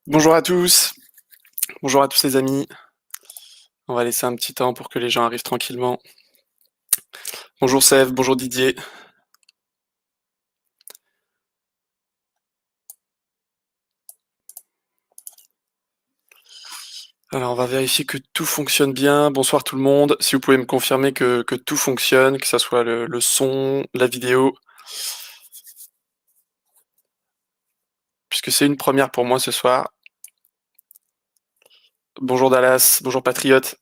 Bonjour à tous, bonjour à tous les amis. On va laisser un petit temps pour que les gens arrivent tranquillement. Bonjour Sève, bonjour Didier. Alors on va vérifier que tout fonctionne bien. Bonsoir tout le monde. Si vous pouvez me confirmer que tout fonctionne, que ça soit le son, la vidéo, puisque c'est une première pour moi ce soir. Bonjour Dallas, bonjour Patriote.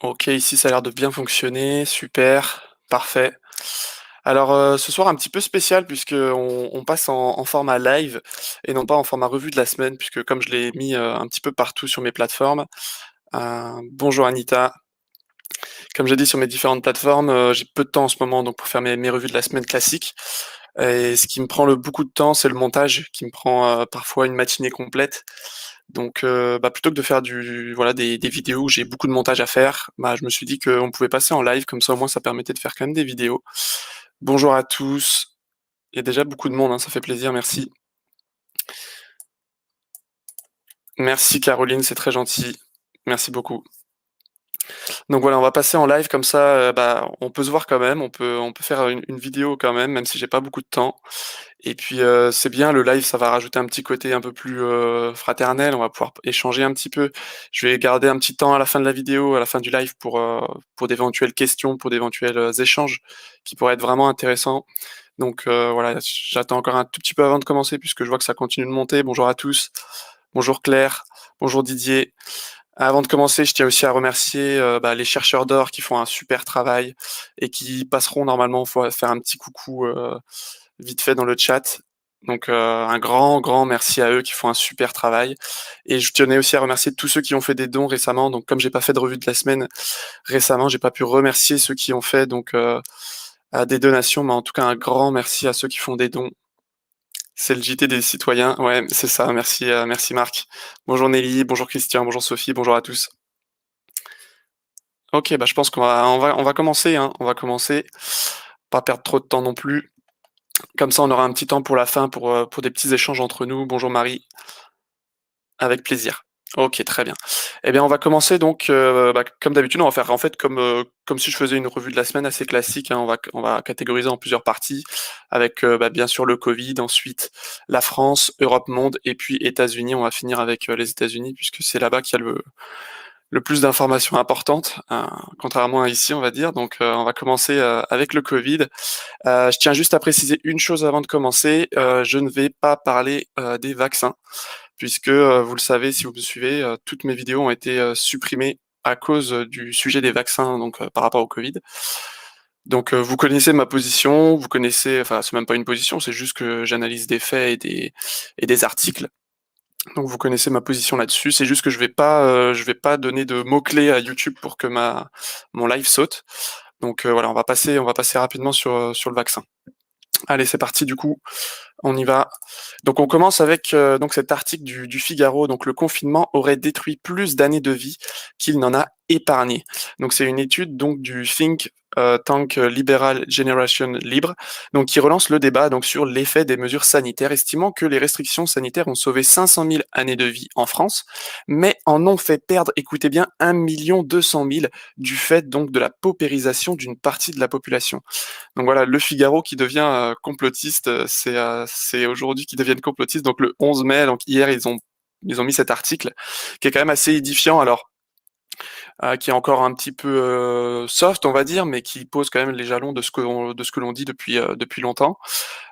Ok, ici ça a l'air de bien fonctionner, super, parfait. Alors ce soir un petit peu spécial puisque on passe en format live et non pas en format revue de la semaine puisque comme je l'ai mis un petit peu partout sur mes plateformes. Bonjour Anita. Comme j'ai dit sur mes différentes plateformes, j'ai peu de temps en ce moment donc pour faire mes revues de la semaine classiques. Et ce qui me prend beaucoup de temps, c'est le montage qui me prend parfois une matinée complète. Donc plutôt que de faire voilà des vidéos où j'ai beaucoup de montage à faire, je me suis dit qu'on pouvait passer en live, comme ça au moins ça permettait de faire quand même des vidéos. Bonjour à tous. Il y a déjà beaucoup de monde, hein, ça fait plaisir, merci. Merci Caroline, c'est très gentil. Merci beaucoup. Donc voilà, on va passer en live comme ça, on peut se voir quand même, on peut faire une vidéo quand même si j'ai pas beaucoup de temps. Et puis c'est bien, le live, ça va rajouter un petit côté un peu plus fraternel, on va pouvoir échanger un petit peu. Je vais garder un petit temps à la fin de la vidéo, à la fin du live pour d'éventuelles questions, pour d'éventuels échanges qui pourraient être vraiment intéressants. Donc voilà, j'attends encore un tout petit peu avant de commencer puisque je vois que ça continue de monter. Bonjour à tous, bonjour Claire, bonjour Didier. Avant de commencer, je tiens aussi à remercier les chercheurs d'or qui font un super travail et qui passeront normalement faire un petit coucou vite fait dans le chat. Donc un grand merci à eux qui font un super travail. Et je tenais aussi à remercier tous ceux qui ont fait des dons récemment. Donc comme j'ai pas fait de revue de la semaine récemment, j'ai pas pu remercier ceux qui ont fait à des donations, mais en tout cas un grand merci à ceux qui font des dons. C'est le JT des citoyens, ouais, c'est ça. Merci, merci Marc. Bonjour Nelly, bonjour Christian, bonjour Sophie, bonjour à tous. Ok, je pense qu'on va commencer, hein. On va commencer. Pas perdre trop de temps non plus. Comme ça, on aura un petit temps pour la fin pour des petits échanges entre nous. Bonjour Marie, avec plaisir. Ok, très bien. Eh bien, on va commencer donc, comme d'habitude, on va faire en fait comme si je faisais une revue de la semaine assez classique, hein. On va catégoriser en plusieurs parties, avec bien sûr le Covid, ensuite la France, Europe, monde, et puis États-Unis. On va finir avec les États-Unis puisque c'est là-bas qu'il y a le plus d'informations importantes, contrairement à ici, on va dire. Donc, on va commencer avec le Covid. Je tiens juste à préciser une chose avant de commencer. Je ne vais pas parler des vaccins, puisque vous le savez, si vous me suivez, toutes mes vidéos ont été supprimées à cause du sujet des vaccins, donc par rapport au Covid. Donc vous connaissez ma position, vous connaissez, enfin c'est même pas une position, c'est juste que j'analyse des faits et des articles. Donc vous connaissez ma position là-dessus. C'est juste que je vais pas donner de mots-clés à YouTube pour que mon live saute. Donc voilà, on va passer rapidement sur le vaccin. Allez, c'est parti du coup, on y va. Donc on commence avec donc cet article du Figaro. Donc le confinement aurait détruit plus d'années de vie qu'il n'en a épargné. Donc c'est une étude donc du Think Tank Liberal Generation Libre, donc qui relance le débat donc sur l'effet des mesures sanitaires, estimant que les restrictions sanitaires ont sauvé 500 000 années de vie en France, mais en ont fait perdre, écoutez bien, 1 200 000 du fait donc de la paupérisation d'une partie de la population. Donc voilà, Le Figaro qui devient complotiste, c'est aujourd'hui qu'ils deviennent complotistes. Donc le 11 mai, donc hier, ils ont mis cet article qui est quand même assez édifiant. Alors qui est encore un petit peu soft, on va dire, mais qui pose quand même les jalons de ce que l'on dit depuis longtemps.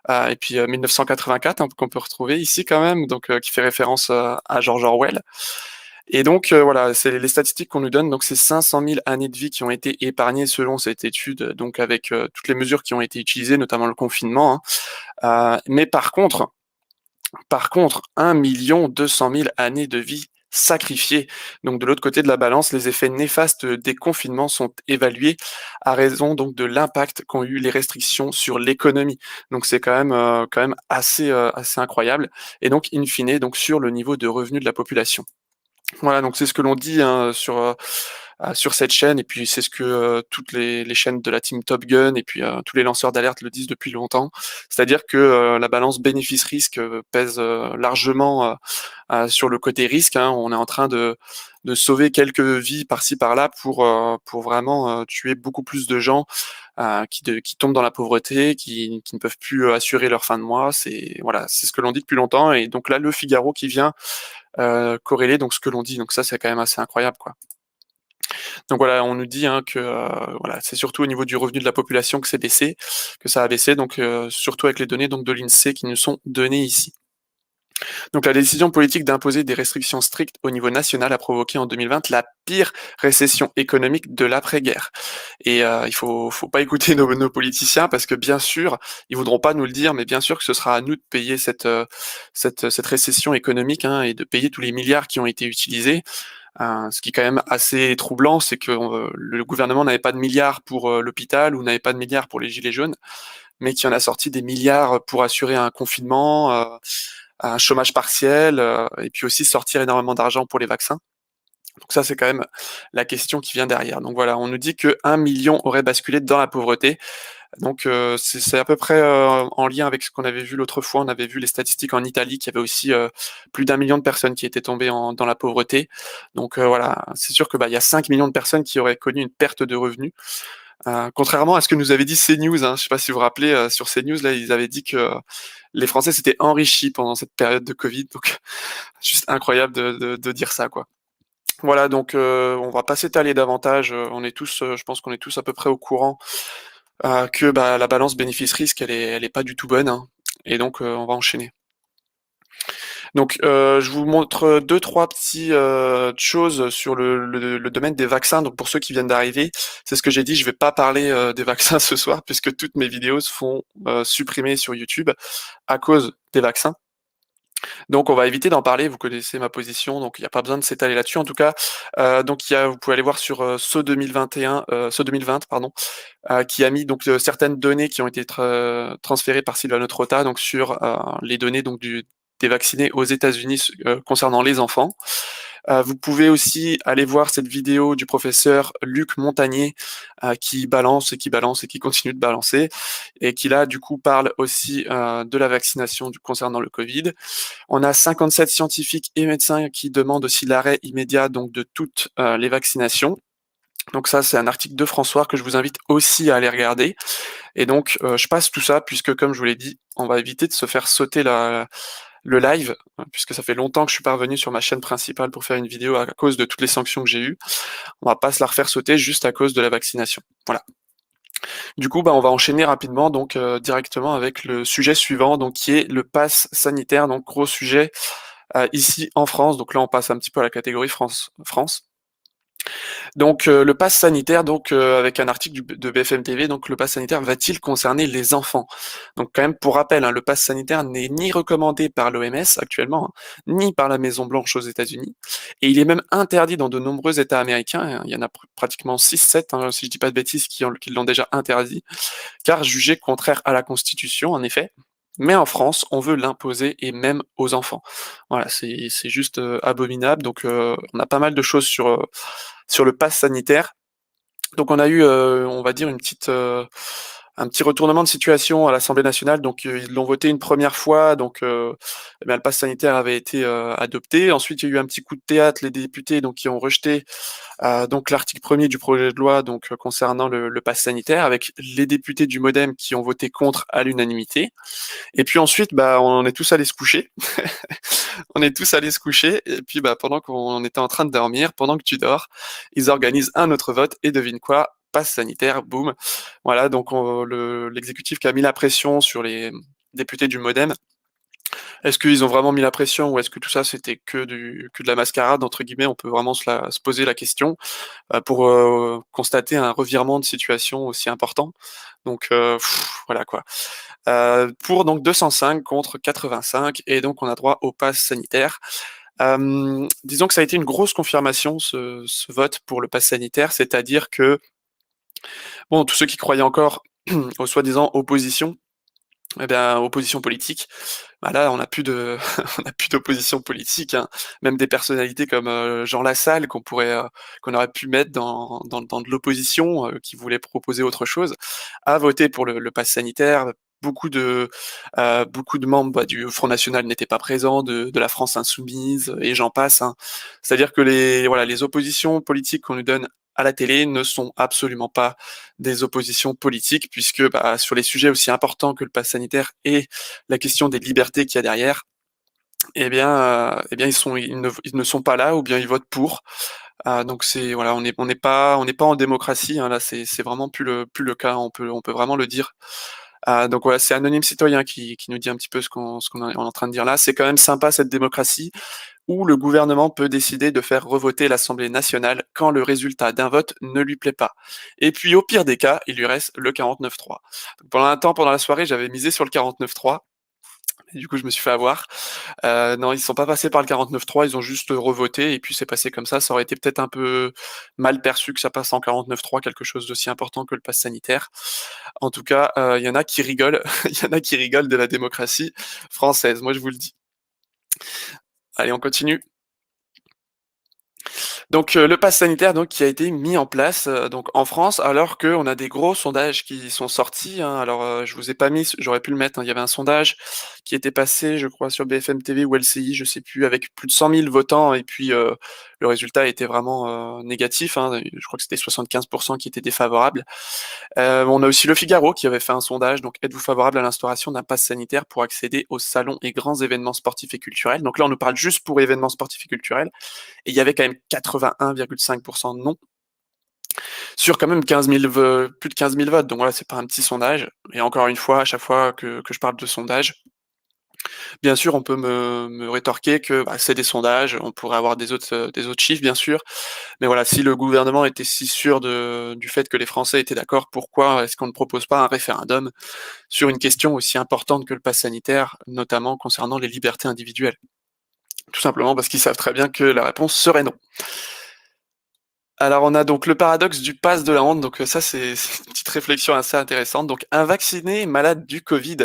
Et puis 1984, hein, qu'on peut retrouver ici quand même, donc qui fait référence à George Orwell. Et donc voilà, c'est les statistiques qu'on nous donne. Donc c'est 500 000 années de vie qui ont été épargnées selon cette étude, donc avec toutes les mesures qui ont été utilisées, notamment le confinement, hein. Mais par contre, 1 200 000 années de vie sacrifiées. Donc de l'autre côté de la balance, les effets néfastes des confinements sont évalués à raison donc de l'impact qu'ont eu les restrictions sur l'économie. Donc c'est quand même assez incroyable. Et donc in fine, donc sur le niveau de revenu de la population. Voilà, donc c'est ce que l'on dit hein, sur cette chaîne, et puis c'est ce que toutes les chaînes de la team Top Gun et puis tous les lanceurs d'alerte le disent depuis longtemps. C'est-à-dire que la balance bénéfice-risque pèse largement sur le côté risque, hein. On est en train de sauver quelques vies par-ci par-là pour vraiment tuer beaucoup plus de gens qui tombent dans la pauvreté, qui ne peuvent plus assurer leur fin de mois. C'est voilà, c'est ce que l'on dit depuis longtemps. Et donc là, le Figaro qui vient corréler donc ce que l'on dit. Donc ça, c'est quand même assez incroyable, quoi. Donc voilà, on nous dit hein, que voilà, c'est surtout au niveau du revenu de la population que que ça a baissé. Donc surtout avec les données donc de l'INSEE qui nous sont données ici. Donc la décision politique d'imposer des restrictions strictes au niveau national a provoqué en 2020 la pire récession économique de l'après-guerre. Et il faut pas écouter nos politiciens parce que bien sûr, ils voudront pas nous le dire, mais bien sûr que ce sera à nous de payer cette récession économique hein, et de payer tous les milliards qui ont été utilisés. Ce qui est quand même assez troublant, c'est que le gouvernement n'avait pas de milliards pour l'hôpital ou n'avait pas de milliards pour les gilets jaunes, mais qui en a sorti des milliards pour assurer un confinement, un chômage partiel, et puis aussi sortir énormément d'argent pour les vaccins. Donc ça, c'est quand même la question qui vient derrière. Donc voilà, on nous dit que 1 million aurait basculé dans la pauvreté. Donc c'est à peu près en lien avec ce qu'on avait vu l'autre fois. On avait vu les statistiques en Italie, qu'il y avait aussi plus d'1 million de personnes qui étaient tombées dans la pauvreté. Donc voilà, c'est sûr que il y a 5 millions de personnes qui auraient connu une perte de revenus. Contrairement à ce que nous avait dit CNews, hein, je sais pas si vous vous rappelez, sur CNews, là, ils avaient dit que les Français s'étaient enrichis pendant cette période de Covid, donc juste incroyable de dire ça, quoi. Voilà, donc on va pas s'étaler davantage. On est tous, je pense qu'on est tous à peu près au courant que la balance bénéfice-risque, elle est pas du tout bonne, hein, et donc on va enchaîner. Donc je vous montre deux trois petits choses sur le domaine des vaccins. Donc pour ceux qui viennent d'arriver, c'est ce que j'ai dit, je vais pas parler des vaccins ce soir puisque toutes mes vidéos se font supprimer sur YouTube à cause des vaccins. Donc on va éviter d'en parler, vous connaissez ma position, donc il n'y a pas besoin de s'étaler là-dessus. En tout cas, donc vous pouvez aller voir sur ce 2021, ce 2020, pardon, qui a mis donc certaines données qui ont été transférées par Silvano Trota, donc sur les données donc des vaccinés aux États-Unis concernant les enfants. Vous pouvez aussi aller voir cette vidéo du professeur Luc Montagnier qui balance et qui balance et qui continue de balancer et qui là du coup parle aussi de la vaccination concernant le Covid. On a 57 scientifiques et médecins qui demandent aussi l'arrêt immédiat donc de toutes les vaccinations. Donc ça, c'est un article de François que je vous invite aussi à aller regarder. Et donc, je passe tout ça puisque, comme je vous l'ai dit, on va éviter de se faire sauter le live, puisque ça fait longtemps que je suis pas revenu sur ma chaîne principale pour faire une vidéo à cause de toutes les sanctions que j'ai eues. On va pas se la refaire sauter juste à cause de la vaccination. Voilà. Du coup, on va enchaîner rapidement donc directement avec le sujet suivant, donc qui est le pass sanitaire, donc gros sujet ici en France. Donc là, on passe un petit peu à la catégorie France. Donc le pass sanitaire, donc avec un article de BFM TV, donc le pass sanitaire va-t-il concerner les enfants? Donc quand même pour rappel, hein, le pass sanitaire n'est ni recommandé par l'OMS actuellement, hein, ni par la Maison Blanche aux États-Unis, et il est même interdit dans de nombreux États américains. Hein. Il y en a pratiquement 6-7, hein, si je dis pas de bêtises, qui l'ont déjà interdit, car jugé contraire à la Constitution, en effet. Mais en France, on veut l'imposer et même aux enfants. Voilà, c'est juste abominable. Donc on a pas mal de choses sur le pass sanitaire. Donc on a eu, on va dire un petit retournement de situation à l'Assemblée nationale. Donc ils l'ont voté une première fois, donc le pass sanitaire avait été adopté. Ensuite il y a eu un petit coup de théâtre, les députés donc qui ont rejeté donc l'article 1er du projet de loi donc concernant le pass sanitaire, avec les députés du MoDem qui ont voté contre à l'unanimité. Et puis ensuite, on est tous allés se coucher. On est tous allés se coucher. Et puis, pendant qu'on était en train de dormir, pendant que tu dors, ils organisent un autre vote. Et devine quoi? Passe sanitaire, boum. Voilà, donc l'exécutif qui a mis la pression sur les députés du MoDem. Est-ce qu'ils ont vraiment mis la pression ou est-ce que tout ça c'était que de la mascarade entre guillemets? On peut vraiment se poser la question pour constater un revirement de situation aussi important. Donc voilà quoi. Pour donc 205 contre 85 et donc on a droit au pass sanitaire. Disons que ça a été une grosse confirmation ce vote pour le pass sanitaire, c'est-à-dire que bon, tous ceux qui croyaient encore aux soi-disant oppositions Eh bien, opposition politique, bah, là, on n'a plus de on n'a plus d'opposition politique, hein. Même des personnalités comme, Jean Lassalle qu'on aurait pu mettre dans de l'opposition, qui voulait proposer autre chose, a voté pour le pass sanitaire. Beaucoup de, beaucoup de membres, bah, du Front national n'étaient pas présents, de la France insoumise et j'en passe, hein. C'est-à-dire que les oppositions politiques qu'on nous donne à la télé ne sont absolument pas des oppositions politiques puisque, bah, sur les sujets aussi importants que le pass sanitaire et la question des libertés qu'il y a derrière, ils ne sont pas là ou bien ils votent pour. Donc c'est voilà, on n'est pas en démocratie, hein, là, c'est vraiment plus le cas, on peut vraiment le dire. Donc voilà, c'est Anonyme Citoyen qui nous dit un petit peu ce qu'on est en train de dire là. C'est quand même sympa cette démocratie où le gouvernement peut décider de faire revoter l'Assemblée nationale quand le résultat d'un vote ne lui plaît pas. Et puis au pire des cas, il lui reste le 49.3. Donc pendant un temps, pendant la soirée, j'avais misé sur le 49.3. Et du coup, je me suis fait avoir. Non, ils sont pas passés par le 49.3, ils ont juste revoté et puis c'est passé comme ça. Ça aurait été peut-être un peu mal perçu que ça passe en 49.3, quelque chose d'aussi important que le pass sanitaire. En tout cas, il y en a qui rigolent, il y en a qui rigolent de la démocratie française, moi je vous le dis. Allez, on continue. Donc le pass sanitaire donc qui a été mis en place, donc en France alors qu'on a des gros sondages qui sont sortis, hein. Alors, je vous ai pas mis, j'aurais pu le mettre, hein. Il y avait un sondage qui était passé, je crois, sur BFM TV ou LCI, je sais plus, avec plus de 100 000 votants et puis, le résultat était vraiment, négatif, hein. Je crois que c'était 75 qui étaient défavorables. On a aussi Le Figaro qui avait fait un sondage, donc êtes-vous favorable à l'instauration d'un pass sanitaire pour accéder aux salons et grands événements sportifs et culturels? Donc là, on nous parle juste pour événements sportifs et culturels. Et il y avait quand même 81,5% de non, sur quand même 15 000 plus de 15 000 votes. Donc voilà, c'est pas un petit sondage. Et encore une fois, à chaque fois que je parle de sondage, bien sûr, on peut me rétorquer que bah, c'est des sondages, on pourrait avoir des autres chiffres, bien sûr. Mais voilà, si le gouvernement était si sûr du fait que les Français étaient d'accord, pourquoi est-ce qu'on ne propose pas un référendum sur une question aussi importante que le pass sanitaire, notamment concernant les libertés individuelles? Tout simplement parce qu'ils savent très bien que la réponse serait non. Alors on a donc le paradoxe du pass de la honte, donc ça c'est une petite réflexion assez intéressante. Donc un vacciné malade du Covid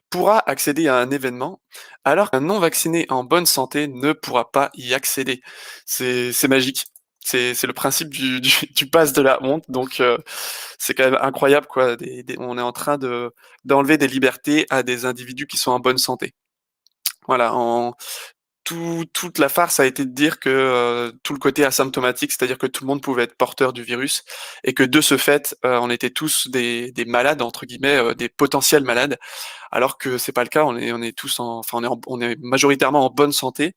pourra accéder à un événement, alors qu'un non vacciné en bonne santé ne pourra pas y accéder. C'est magique. C'est le principe du pass de la honte, donc c'est quand même incroyable quoi. On est en train d'enlever des libertés à des individus qui sont en bonne santé. Voilà, toute la farce a été de dire que, tout le côté asymptomatique, c'est-à-dire que tout le monde pouvait être porteur du virus et que de ce fait, on était tous des «malades» entre guillemets, des potentiels malades, alors que c'est pas le cas. On est tous en enfin on est majoritairement en bonne santé.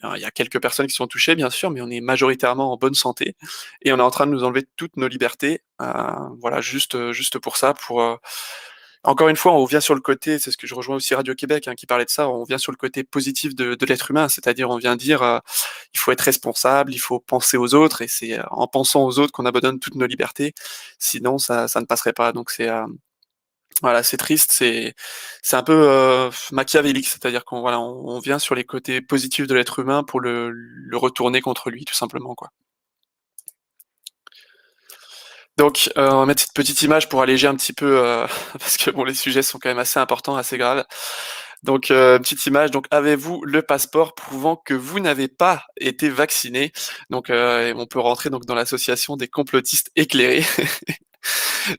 Alors il y a quelques personnes qui sont touchées bien sûr, mais on est majoritairement en bonne santé et on est en train de nous enlever toutes nos libertés, voilà juste pour ça, encore une fois, on revient sur le côté, c'est ce que je rejoins aussi Radio-Québec, hein, qui parlait de ça, on revient sur le côté positif de l'être humain, c'est-à-dire on vient dire, il faut être responsable, il faut penser aux autres et c'est, en pensant aux autres qu'on abandonne toutes nos libertés, sinon ça ne passerait pas. Donc voilà, c'est triste, c'est un peu, machiavélique, c'est-à-dire qu'on voilà, on vient sur les côtés positifs de l'être humain pour le retourner contre lui, tout simplement, quoi. Donc, on va mettre cette petite image pour alléger un petit peu, parce que bon, les sujets sont quand même assez importants, assez graves. Donc, petite image, donc avez-vous le passeport prouvant que vous n'avez pas été vacciné? Donc, et on peut rentrer donc dans l'association des complotistes éclairés.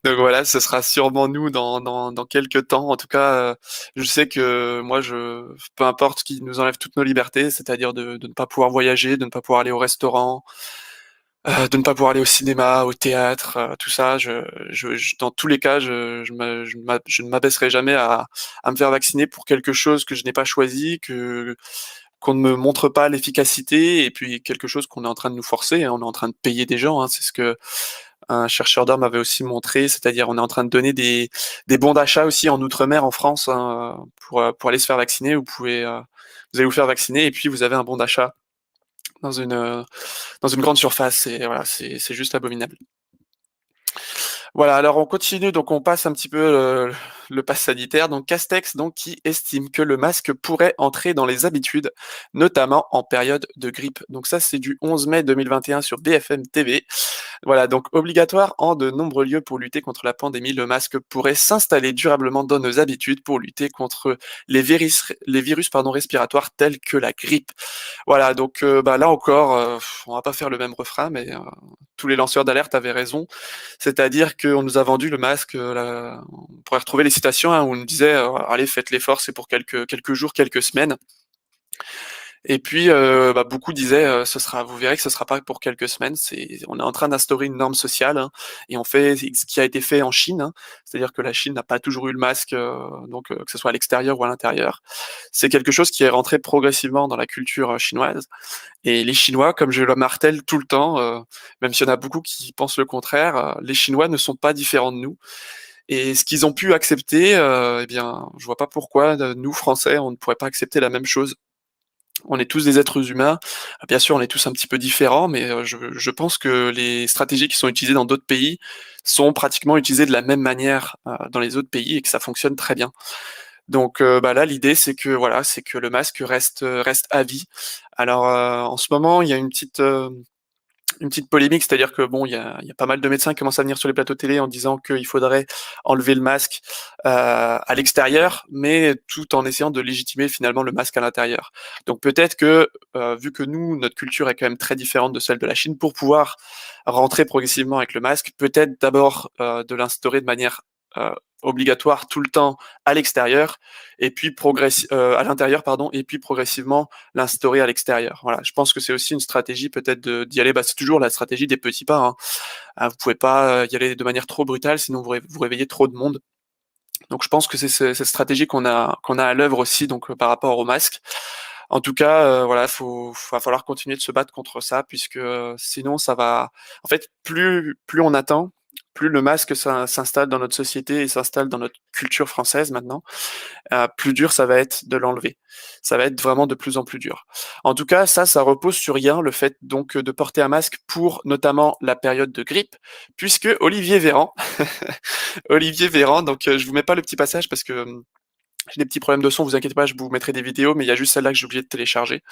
Donc voilà, ce sera sûrement nous dans quelques temps. En tout cas, je sais que moi peu importe qui nous enlève toutes nos libertés, c'est-à-dire de ne pas pouvoir voyager, de ne pas pouvoir aller au restaurant, de ne pas pouvoir aller au cinéma, au théâtre, tout ça, dans tous les cas, je ne m'abaisserai jamais à me faire vacciner pour quelque chose que je n'ai pas choisi, qu'on ne me montre pas l'efficacité et puis quelque chose qu'on est en train de nous forcer, hein. On est en train de payer des gens, hein. C'est ce que un chercheur d'or m'avait aussi montré, c'est-à-dire on est en train de donner des bons d'achat aussi en outre-mer, en France, hein, pour aller se faire vacciner. Vous allez vous faire vacciner et puis vous avez un bon d'achat dans dans une grande surface et voilà, c'est juste abominable. Voilà, alors on continue, donc on passe un petit peu, le pass sanitaire. Donc Castex donc qui estime que le masque pourrait entrer dans les habitudes, notamment en période de grippe. Donc ça, c'est du 11 mai 2021 sur BFM TV. Voilà, donc obligatoire en de nombreux lieux pour lutter contre la pandémie, le masque pourrait s'installer durablement dans nos habitudes pour lutter contre les virus pardon, respiratoires tels que la grippe. Voilà, donc bah, là encore, on va pas faire le même refrain, mais tous les lanceurs d'alerte avaient raison. C'est-à-dire qu'on nous a vendu le masque, on pourrait retrouver les citations hein, où on nous disait allez, faites l'effort, c'est pour quelques jours, quelques semaines. Et puis, bah, beaucoup disaient, vous verrez que ce sera pas pour quelques semaines. On est en train d'instaurer une norme sociale, hein, et on fait ce qui a été fait en Chine, hein. C'est-à-dire que la Chine n'a pas toujours eu le masque, donc que ce soit à l'extérieur ou à l'intérieur. C'est quelque chose qui est rentré progressivement dans la culture chinoise. Et les Chinois, comme je le martèle tout le temps, même s'il y en a beaucoup qui pensent le contraire, les Chinois ne sont pas différents de nous. Et ce qu'ils ont pu accepter, eh bien, je vois pas pourquoi nous Français, on ne pourrait pas accepter la même chose. On est tous des êtres humains. Bien sûr, on est tous un petit peu différents, mais je pense que les stratégies qui sont utilisées dans d'autres pays sont pratiquement utilisées de la même manière, dans les autres pays et que ça fonctionne très bien. Donc bah, là, l'idée, c'est que le masque reste à vie. Alors, en ce moment, il y a une petite polémique, c'est-à-dire que bon, il y a pas mal de médecins qui commencent à venir sur les plateaux télé en disant qu'il faudrait enlever le masque à l'extérieur, mais tout en essayant de légitimer finalement le masque à l'intérieur. Donc peut-être que, vu que nous, notre culture est quand même très différente de celle de la Chine, pour pouvoir rentrer progressivement avec le masque, peut-être d'abord de l'instaurer de manière euh, obligatoire tout le temps à l'extérieur, et puis à l'intérieur, pardon, et puis progressivement l'instaurer à l'extérieur. Voilà, je pense que c'est aussi une stratégie peut-être d'y aller. Bah, c'est toujours la stratégie des petits pas, hein. Vous pouvez pas y aller de manière trop brutale, sinon vous réveillez trop de monde. Donc je pense que c'est cette stratégie qu'on a à l'œuvre aussi, donc par rapport au masque. En tout cas, voilà, va falloir continuer de se battre contre ça, puisque sinon ça va. En fait, plus on attend, plus le masque s'installe dans notre société et s'installe dans notre culture française maintenant, plus dur ça va être de l'enlever. Ça va être vraiment de plus en plus dur. En tout cas, ça repose sur rien, le fait donc de porter un masque pour notamment la période de grippe, puisque Olivier Véran, Olivier Véran, donc je vous mets pas le petit passage parce que j'ai des petits problèmes de son, vous inquiétez pas, je vous mettrai des vidéos, mais il y a juste celle-là que j'ai oublié de télécharger.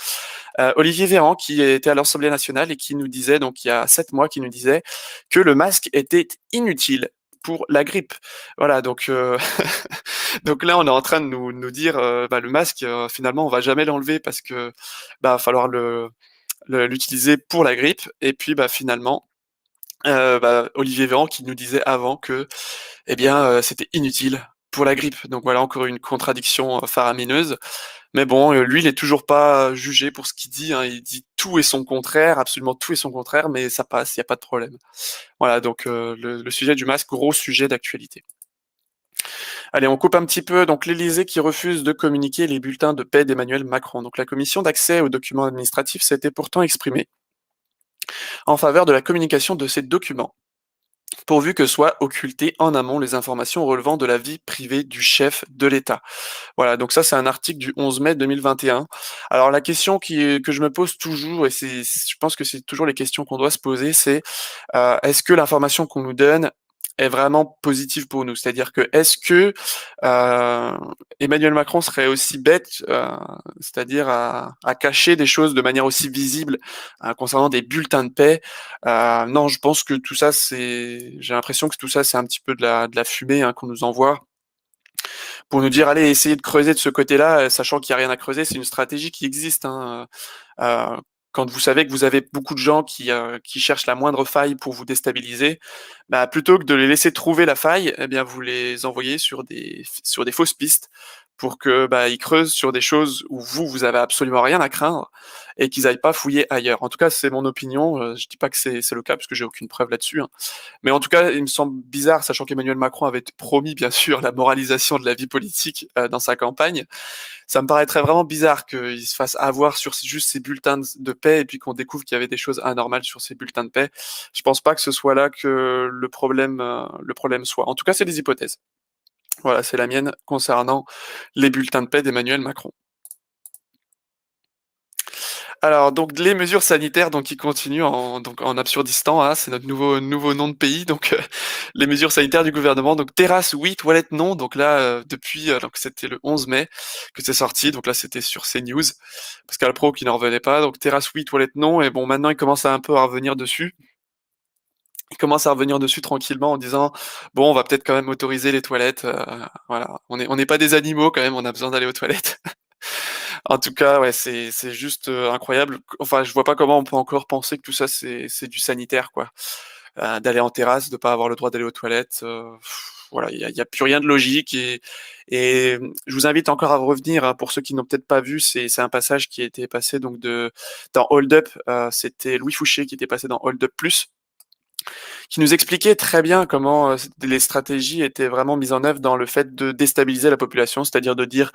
Olivier Véran, qui était à l'Assemblée nationale et qui nous disait, donc il y a 7 mois, qui nous disait que le masque était inutile pour la grippe. Voilà, donc donc là, on est en train de nous dire, bah, le masque, finalement, on va jamais l'enlever parce que bah, va falloir l'utiliser pour la grippe. Et puis, bah, finalement, bah, Olivier Véran qui nous disait avant que, eh bien, c'était inutile pour la grippe. Donc voilà, encore une contradiction faramineuse. Mais bon, lui, il est toujours pas jugé pour ce qu'il dit, hein. Il dit tout et son contraire, absolument tout et son contraire, mais ça passe, il y a pas de problème. Voilà, donc le sujet du masque, gros sujet d'actualité. Allez, on coupe un petit peu. Donc l'Élysée qui refuse de communiquer les bulletins de paie d'Emmanuel Macron. Donc la commission d'accès aux documents administratifs s'était pourtant exprimée en faveur de la communication de ces documents, pourvu que soient occultées en amont les informations relevant de la vie privée du chef de l'État. Voilà, donc ça c'est un article du 11 mai 2021. Alors la question que je me pose toujours, et je pense que c'est toujours les questions qu'on doit se poser, c'est est-ce que l'information qu'on nous donne est vraiment positive pour nous? C'est-à-dire que est-ce que euh, Emmanuel Macron serait aussi bête, c'est-à-dire à cacher des choses de manière aussi visible concernant des bulletins de paie? Non, je pense que tout ça, j'ai l'impression que tout ça, c'est un petit peu de la fumée hein, qu'on nous envoie pour nous dire allez essayer de creuser de ce côté-là, sachant qu'il n'y a rien à creuser. C'est une stratégie qui existe, hein. Euh, quand vous savez que vous avez beaucoup de gens qui cherchent la moindre faille pour vous déstabiliser, bah, plutôt que de les laisser trouver la faille, eh bien vous les envoyez sur des fausses pistes pour que bah, ils creusent sur des choses où vous avez absolument rien à craindre et qu'ils aillent pas fouiller ailleurs. En tout cas, c'est mon opinion. Je dis pas que c'est le cas parce que j'ai aucune preuve là-dessus, hein. Mais en tout cas, il me semble bizarre, sachant qu'Emmanuel Macron avait promis bien sûr la moralisation de la vie politique dans sa campagne. Ça me paraîtrait vraiment bizarre qu'il se fasse avoir sur juste ces bulletins de paie et puis qu'on découvre qu'il y avait des choses anormales sur ces bulletins de paie. Je pense pas que ce soit là que le problème soit. En tout cas, c'est des hypothèses. Voilà, c'est la mienne concernant les bulletins de paie d'Emmanuel Macron. Alors, donc les mesures sanitaires donc qui continuent en Absurdistan, hein, c'est notre nouveau nom de pays. Donc les mesures sanitaires du gouvernement. Donc terrasse oui, toilette non. Donc là depuis donc c'était le 11 mai que c'est sorti. Donc là c'était sur CNews, Pascal Pro qui n'en revenait pas. Donc terrasse oui, toilette non. Et bon maintenant il commence à un peu à revenir dessus. commence à revenir dessus tranquillement en disant: «Bon, on va peut-être quand même autoriser les toilettes, voilà, on n'est pas des animaux quand même, on a besoin d'aller aux toilettes». En tout cas, ouais, c'est juste, incroyable. Enfin, je vois pas comment on peut encore penser que tout ça, c'est du sanitaire, quoi. D'aller en terrasse, de pas avoir le droit d'aller aux toilettes, voilà, il y a plus rien de logique je vous invite encore à revenir, hein, pour ceux qui n'ont peut-être pas vu, c'est un passage qui a été passé donc dans Hold Up, c'était Louis Fouché qui était passé dans Hold Up Plus, qui nous expliquait très bien comment, les stratégies étaient vraiment mises en œuvre dans le fait de déstabiliser la population. C'est-à-dire de dire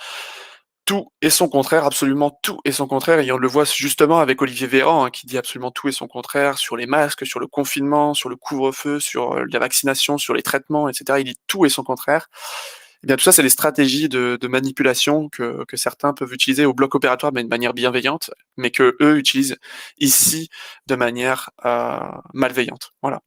tout et son contraire, absolument tout et son contraire, et on le voit justement avec Olivier Véran, hein, qui dit absolument tout et son contraire sur les masques, sur le confinement, sur le couvre-feu, sur, la vaccination, sur les traitements et cetera. Il dit tout et son contraire. Eh bien tout ça, c'est les stratégies de manipulation que certains peuvent utiliser au bloc opératoire, mais de manière bienveillante, mais qu'eux utilisent ici de manière, malveillante. Voilà.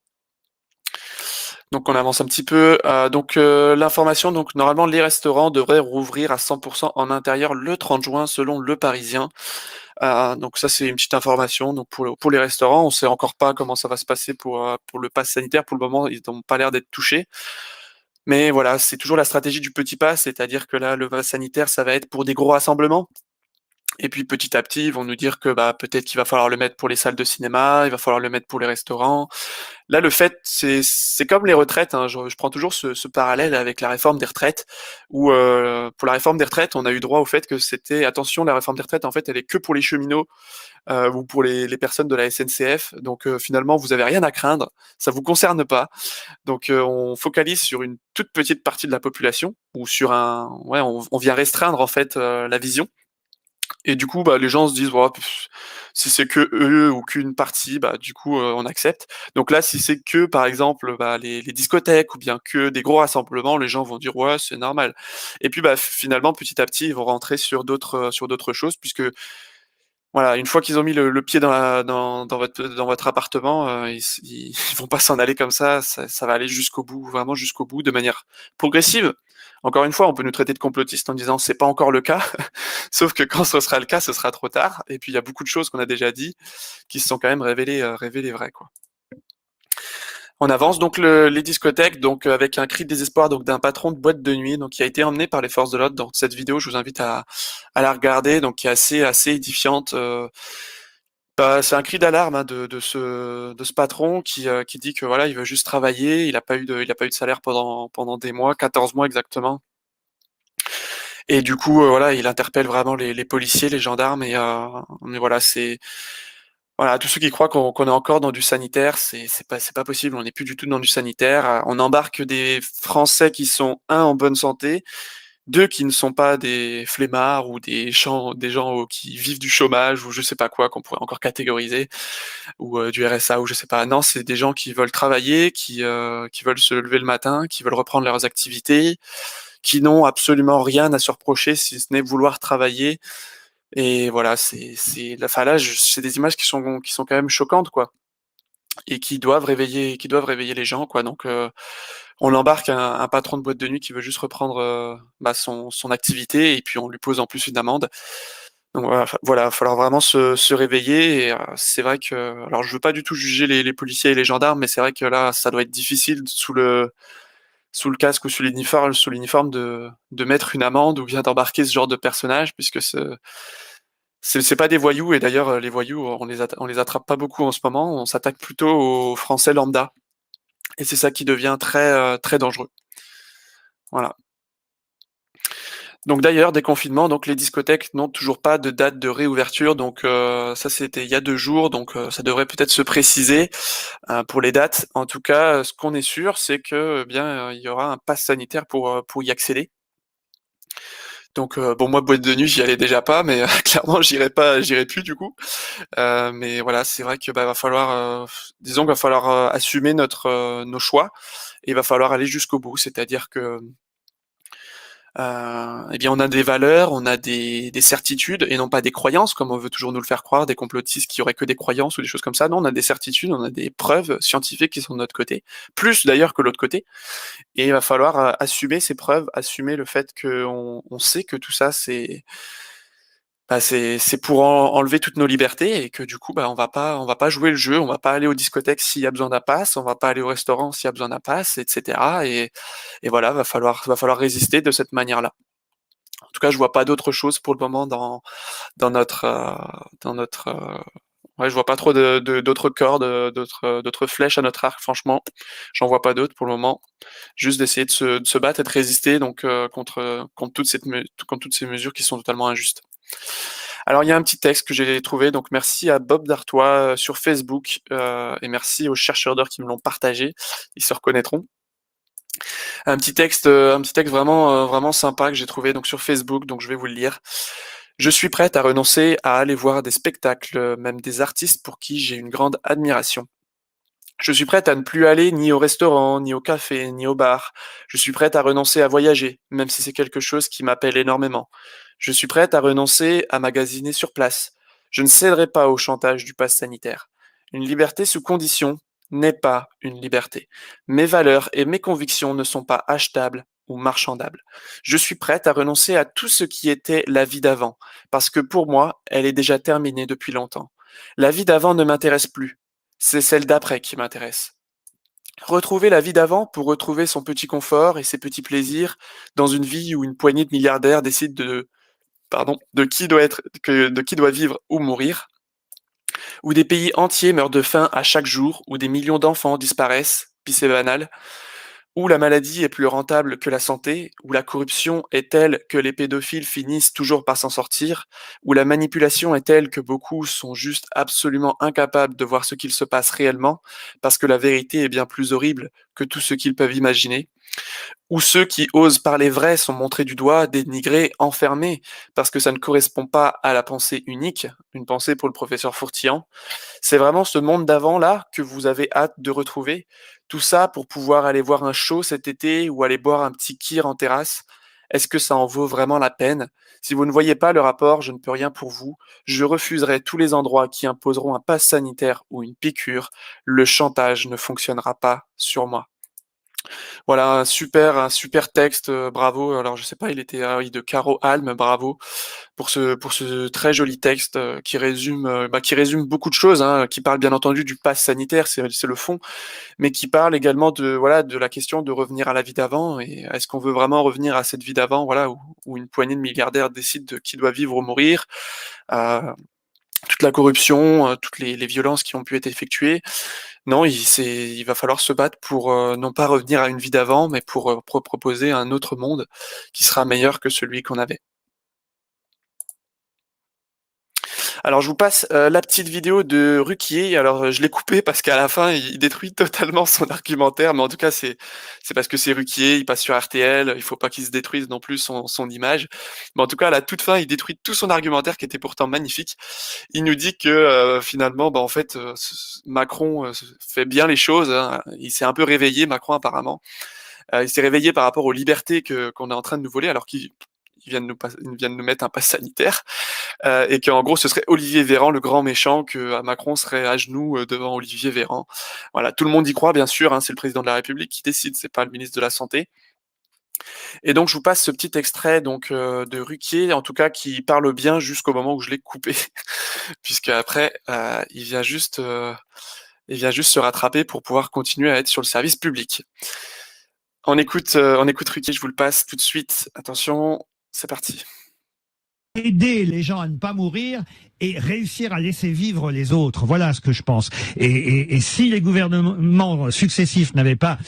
Donc on avance un petit peu. L'information, donc normalement les restaurants devraient rouvrir à 100% en intérieur le 30 juin selon Le Parisien. Donc ça c'est une petite information. Donc pour les restaurants, on sait encore pas comment ça va se passer pour le pass sanitaire. Pour le moment, ils n'ont pas l'air d'être touchés. Mais voilà, c'est toujours la stratégie du petit pass, c'est-à-dire que là, le pass sanitaire, ça va être pour des gros rassemblements. Et puis petit à petit, ils vont nous dire que bah, peut-être qu'il va falloir le mettre pour les salles de cinéma, il va falloir le mettre pour les restaurants. Là, le fait, c'est comme les retraites, hein. Je prends toujours ce parallèle avec la réforme des retraites, où pour la réforme des retraites, on a eu droit au fait que c'était attention, la réforme des retraites, en fait, elle est que pour les cheminots ou pour les personnes de la SNCF. Donc finalement, vous avez rien à craindre, ça vous concerne pas. Donc on focalise sur une toute petite partie de la population, ou sur on vient restreindre en fait la vision. Et du coup, bah, les gens se disent: «Bah, si c'est que eux ou qu'une partie, bah, du coup, on accepte». Donc là, si c'est que, par exemple, bah, les discothèques ou bien que des gros rassemblements, les gens vont dire: «Ouais, c'est normal». Et puis, bah, finalement, petit à petit, ils vont rentrer sur d'autres choses, puisque voilà, une fois qu'ils ont mis le pied dans votre appartement, ils ils vont pas s'en aller comme ça va aller jusqu'au bout, vraiment jusqu'au bout, de manière progressive. Encore une fois, on peut nous traiter de complotistes en disant: «C'est pas encore le cas», sauf que quand ce sera le cas, ce sera trop tard, et puis il y a beaucoup de choses qu'on a déjà dit, qui se sont quand même révélées vraies, quoi. On avance donc les discothèques, donc avec un cri de désespoir donc d'un patron de boîte de nuit, donc qui a été emmené par les forces de l'ordre dans cette vidéo. Je vous invite à la regarder, donc qui est assez édifiante. Bah, c'est un cri d'alarme, hein, de ce patron qui dit que voilà, il veut juste travailler. Il a pas eu de salaire pendant des mois, 14 mois exactement. Et du coup, voilà, il interpelle vraiment les policiers, les gendarmes, mais voilà, c'est voilà, tous ceux qui croient qu'on est encore dans du sanitaire, c'est pas possible. On n'est plus du tout dans du sanitaire. On embarque des Français qui sont, un, en bonne santé, deux, qui ne sont pas des flemmards ou des gens qui vivent du chômage ou je sais pas quoi qu'on pourrait encore catégoriser, ou du RSA ou je sais pas. Non, c'est des gens qui veulent travailler, qui veulent se lever le matin, qui veulent reprendre leurs activités, qui n'ont absolument rien à se reprocher si ce n'est vouloir travailler. Et voilà, enfin là, c'est des images qui sont quand même choquantes, quoi, et qui doivent réveiller les gens, quoi. Donc on embarque un patron de boîte de nuit qui veut juste reprendre, bah, son activité, et puis on lui pose en plus une amende. Donc voilà, il va falloir vraiment se réveiller. Et c'est vrai que, alors je veux pas du tout juger les policiers et les gendarmes, mais c'est vrai que là, ça doit être difficile sous le casque ou sous l'uniforme de mettre une amende ou bien d'embarquer ce genre de personnage, puisque c'est pas des voyous. Et d'ailleurs, les voyous, on les attrape pas beaucoup en ce moment. On s'attaque plutôt aux Français lambda, et c'est ça qui devient très dangereux. Voilà. Donc d'ailleurs, déconfinement, donc les discothèques n'ont toujours pas de date de réouverture, donc ça c'était il y a 2 jours, donc ça devrait peut-être se préciser, pour les dates. En tout cas, ce qu'on est sûr, c'est que, eh bien, il y aura un pass sanitaire pour y accéder. Donc bon, moi, boîte de nuit, j'y allais déjà pas, mais clairement j'irai plus du coup. Mais voilà, c'est vrai que, bah, va falloir, disons qu'il va falloir, assumer nos choix, et il va falloir aller jusqu'au bout. C'est-à-dire que, eh bien, on a des valeurs, on a des certitudes et non pas des croyances, comme on veut toujours nous le faire croire, des complotistes qui auraient que des croyances ou des choses comme ça. Non, on a des certitudes, on a des preuves scientifiques qui sont de notre côté, plus d'ailleurs que l'autre côté. Et il va falloir, assumer ces preuves, assumer le fait qu'on sait que tout ça, bah, c'est pour enlever toutes nos libertés et que du coup, bah, on va pas jouer le jeu, on va pas aller aux discothèques s'il y a besoin d'un pass, on va pas aller au restaurant s'il y a besoin d'un pass, et cetera. Et voilà, va falloir résister de cette manière-là. En tout cas, je vois pas d'autre chose pour le moment dans notre, ouais, je vois pas trop d'autres cordes, d'autres flèches à notre arc. Franchement, j'en vois pas d'autres pour le moment. Juste d'essayer de se battre et de résister donc contre toutes ces mesures qui sont totalement injustes. Alors il y a un petit texte que j'ai trouvé, donc merci à Bob Dartois sur Facebook et merci aux chercheurs d'heures qui me l'ont partagé. Ils se reconnaîtront. Un petit texte vraiment sympa que j'ai trouvé donc sur Facebook, donc je vais vous le lire. Je suis prête à renoncer à aller voir des spectacles, même des artistes pour qui j'ai une grande admiration. Je suis prête à ne plus aller ni au restaurant, ni au café, ni au bar. Je suis prête à renoncer à voyager, même si c'est quelque chose qui m'appelle énormément. Je suis prête à renoncer à magasiner sur place. Je ne céderai pas au chantage du pass sanitaire. Une liberté sous condition n'est pas une liberté. Mes valeurs et mes convictions ne sont pas achetables ou marchandables. Je suis prête à renoncer à tout ce qui était la vie d'avant, parce que pour moi, elle est déjà terminée depuis longtemps. La vie d'avant ne m'intéresse plus. C'est celle d'après qui m'intéresse. Retrouver la vie d'avant pour retrouver son petit confort et ses petits plaisirs dans une vie où une poignée de milliardaires décide de qui doit vivre ou mourir, où des pays entiers meurent de faim à chaque jour, où des millions d'enfants disparaissent, puis c'est banal, où la maladie est plus rentable que la santé, où la corruption est telle que les pédophiles finissent toujours par s'en sortir, où la manipulation est telle que beaucoup sont juste absolument incapables de voir ce qu'il se passe réellement, parce que la vérité est bien plus horrible que tout ce qu'ils peuvent imaginer, où ceux qui osent parler vrai sont montrés du doigt, dénigrés, enfermés, parce que ça ne correspond pas à la pensée unique, une pensée pour le professeur Fourtian. C'est vraiment ce monde d'avant-là que vous avez hâte de retrouver. Tout ça pour pouvoir aller voir un show cet été ou aller boire un petit kir en terrasse. Est-ce que ça en vaut vraiment la peine? Si vous ne voyez pas le rapport, je ne peux rien pour vous. Je refuserai tous les endroits qui imposeront un pass sanitaire ou une piqûre. Le chantage ne fonctionnera pas sur moi. Voilà, un super texte, bravo. Alors je sais pas, il était oui, de Caro Alm, bravo pour ce très joli texte qui résume beaucoup de choses, hein, qui parle bien entendu du pass sanitaire, c'est le fond, mais qui parle également de voilà de la question de revenir à la vie d'avant. Et est-ce qu'on veut vraiment revenir à cette vie d'avant, voilà, où une poignée de milliardaires décide de qui doit vivre ou mourir, euh, toute la corruption, toutes les violences qui ont pu être effectuées. Non, il va falloir se battre pour non pas revenir à une vie d'avant, mais pour proposer un autre monde qui sera meilleur que celui qu'on avait. Alors je vous passe la petite vidéo de Ruquier. Alors je l'ai coupé parce qu'à la fin il détruit totalement son argumentaire, mais en tout cas c'est parce que c'est Ruquier, il passe sur RTL, il faut pas qu'il se détruise non plus son image. Mais en tout cas à la toute fin il détruit tout son argumentaire qui était pourtant magnifique. Il nous dit que finalement bah en fait Macron fait bien les choses, hein. Il s'est un peu réveillé Macron apparemment. Il s'est réveillé par rapport aux libertés qu'on est en train de nous voler alors qu'il vient de nous mettre un pass sanitaire. Et qu'en gros ce serait Olivier Véran le grand méchant, que Macron serait à genoux devant Olivier Véran. Voilà, tout le monde y croit bien sûr, hein, c'est le président de la République qui décide, c'est pas le ministre de la Santé. Et donc je vous passe ce petit extrait donc de Ruquier, en tout cas qui parle bien jusqu'au moment où je l'ai coupé, puisque après il vient juste se rattraper pour pouvoir continuer à être sur le service public. On écoute Ruquier, je vous le passe tout de suite. Attention, c'est parti. Aider les gens à ne pas mourir et réussir à laisser vivre les autres. Voilà ce que je pense. Et si les gouvernements successifs n'avaient pas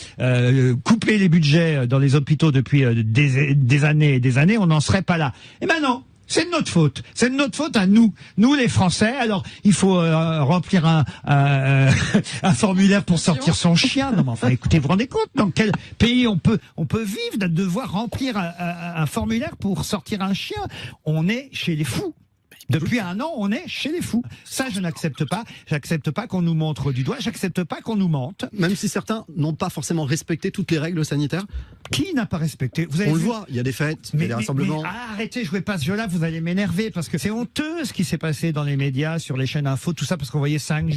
coupé les budgets dans les hôpitaux depuis des années et des années, on n'en serait pas là. Et maintenant, c'est de notre faute. C'est de notre faute à nous les Français. Alors, il faut remplir un formulaire pour sortir son chien. Non, mais enfin, écoutez, vous vous rendez compte dans quel pays on peut vivre de devoir remplir un formulaire pour sortir un chien? On est chez les fous. Depuis 1 an, on est chez les fous. Ça, je n'accepte pas. J'accepte pas qu'on nous montre du doigt. J'accepte pas qu'on nous mente. Même si certains n'ont pas forcément respecté toutes les règles sanitaires. Qui n'a pas respecté? Vous avez On le vu voit, il y a des fêtes, il y a des rassemblements. Arrêtez, jouez pas ce jeu-là, vous allez m'énerver, parce que c'est honteux ce qui s'est passé dans les médias, sur les chaînes info, tout ça, parce qu'on voyait 5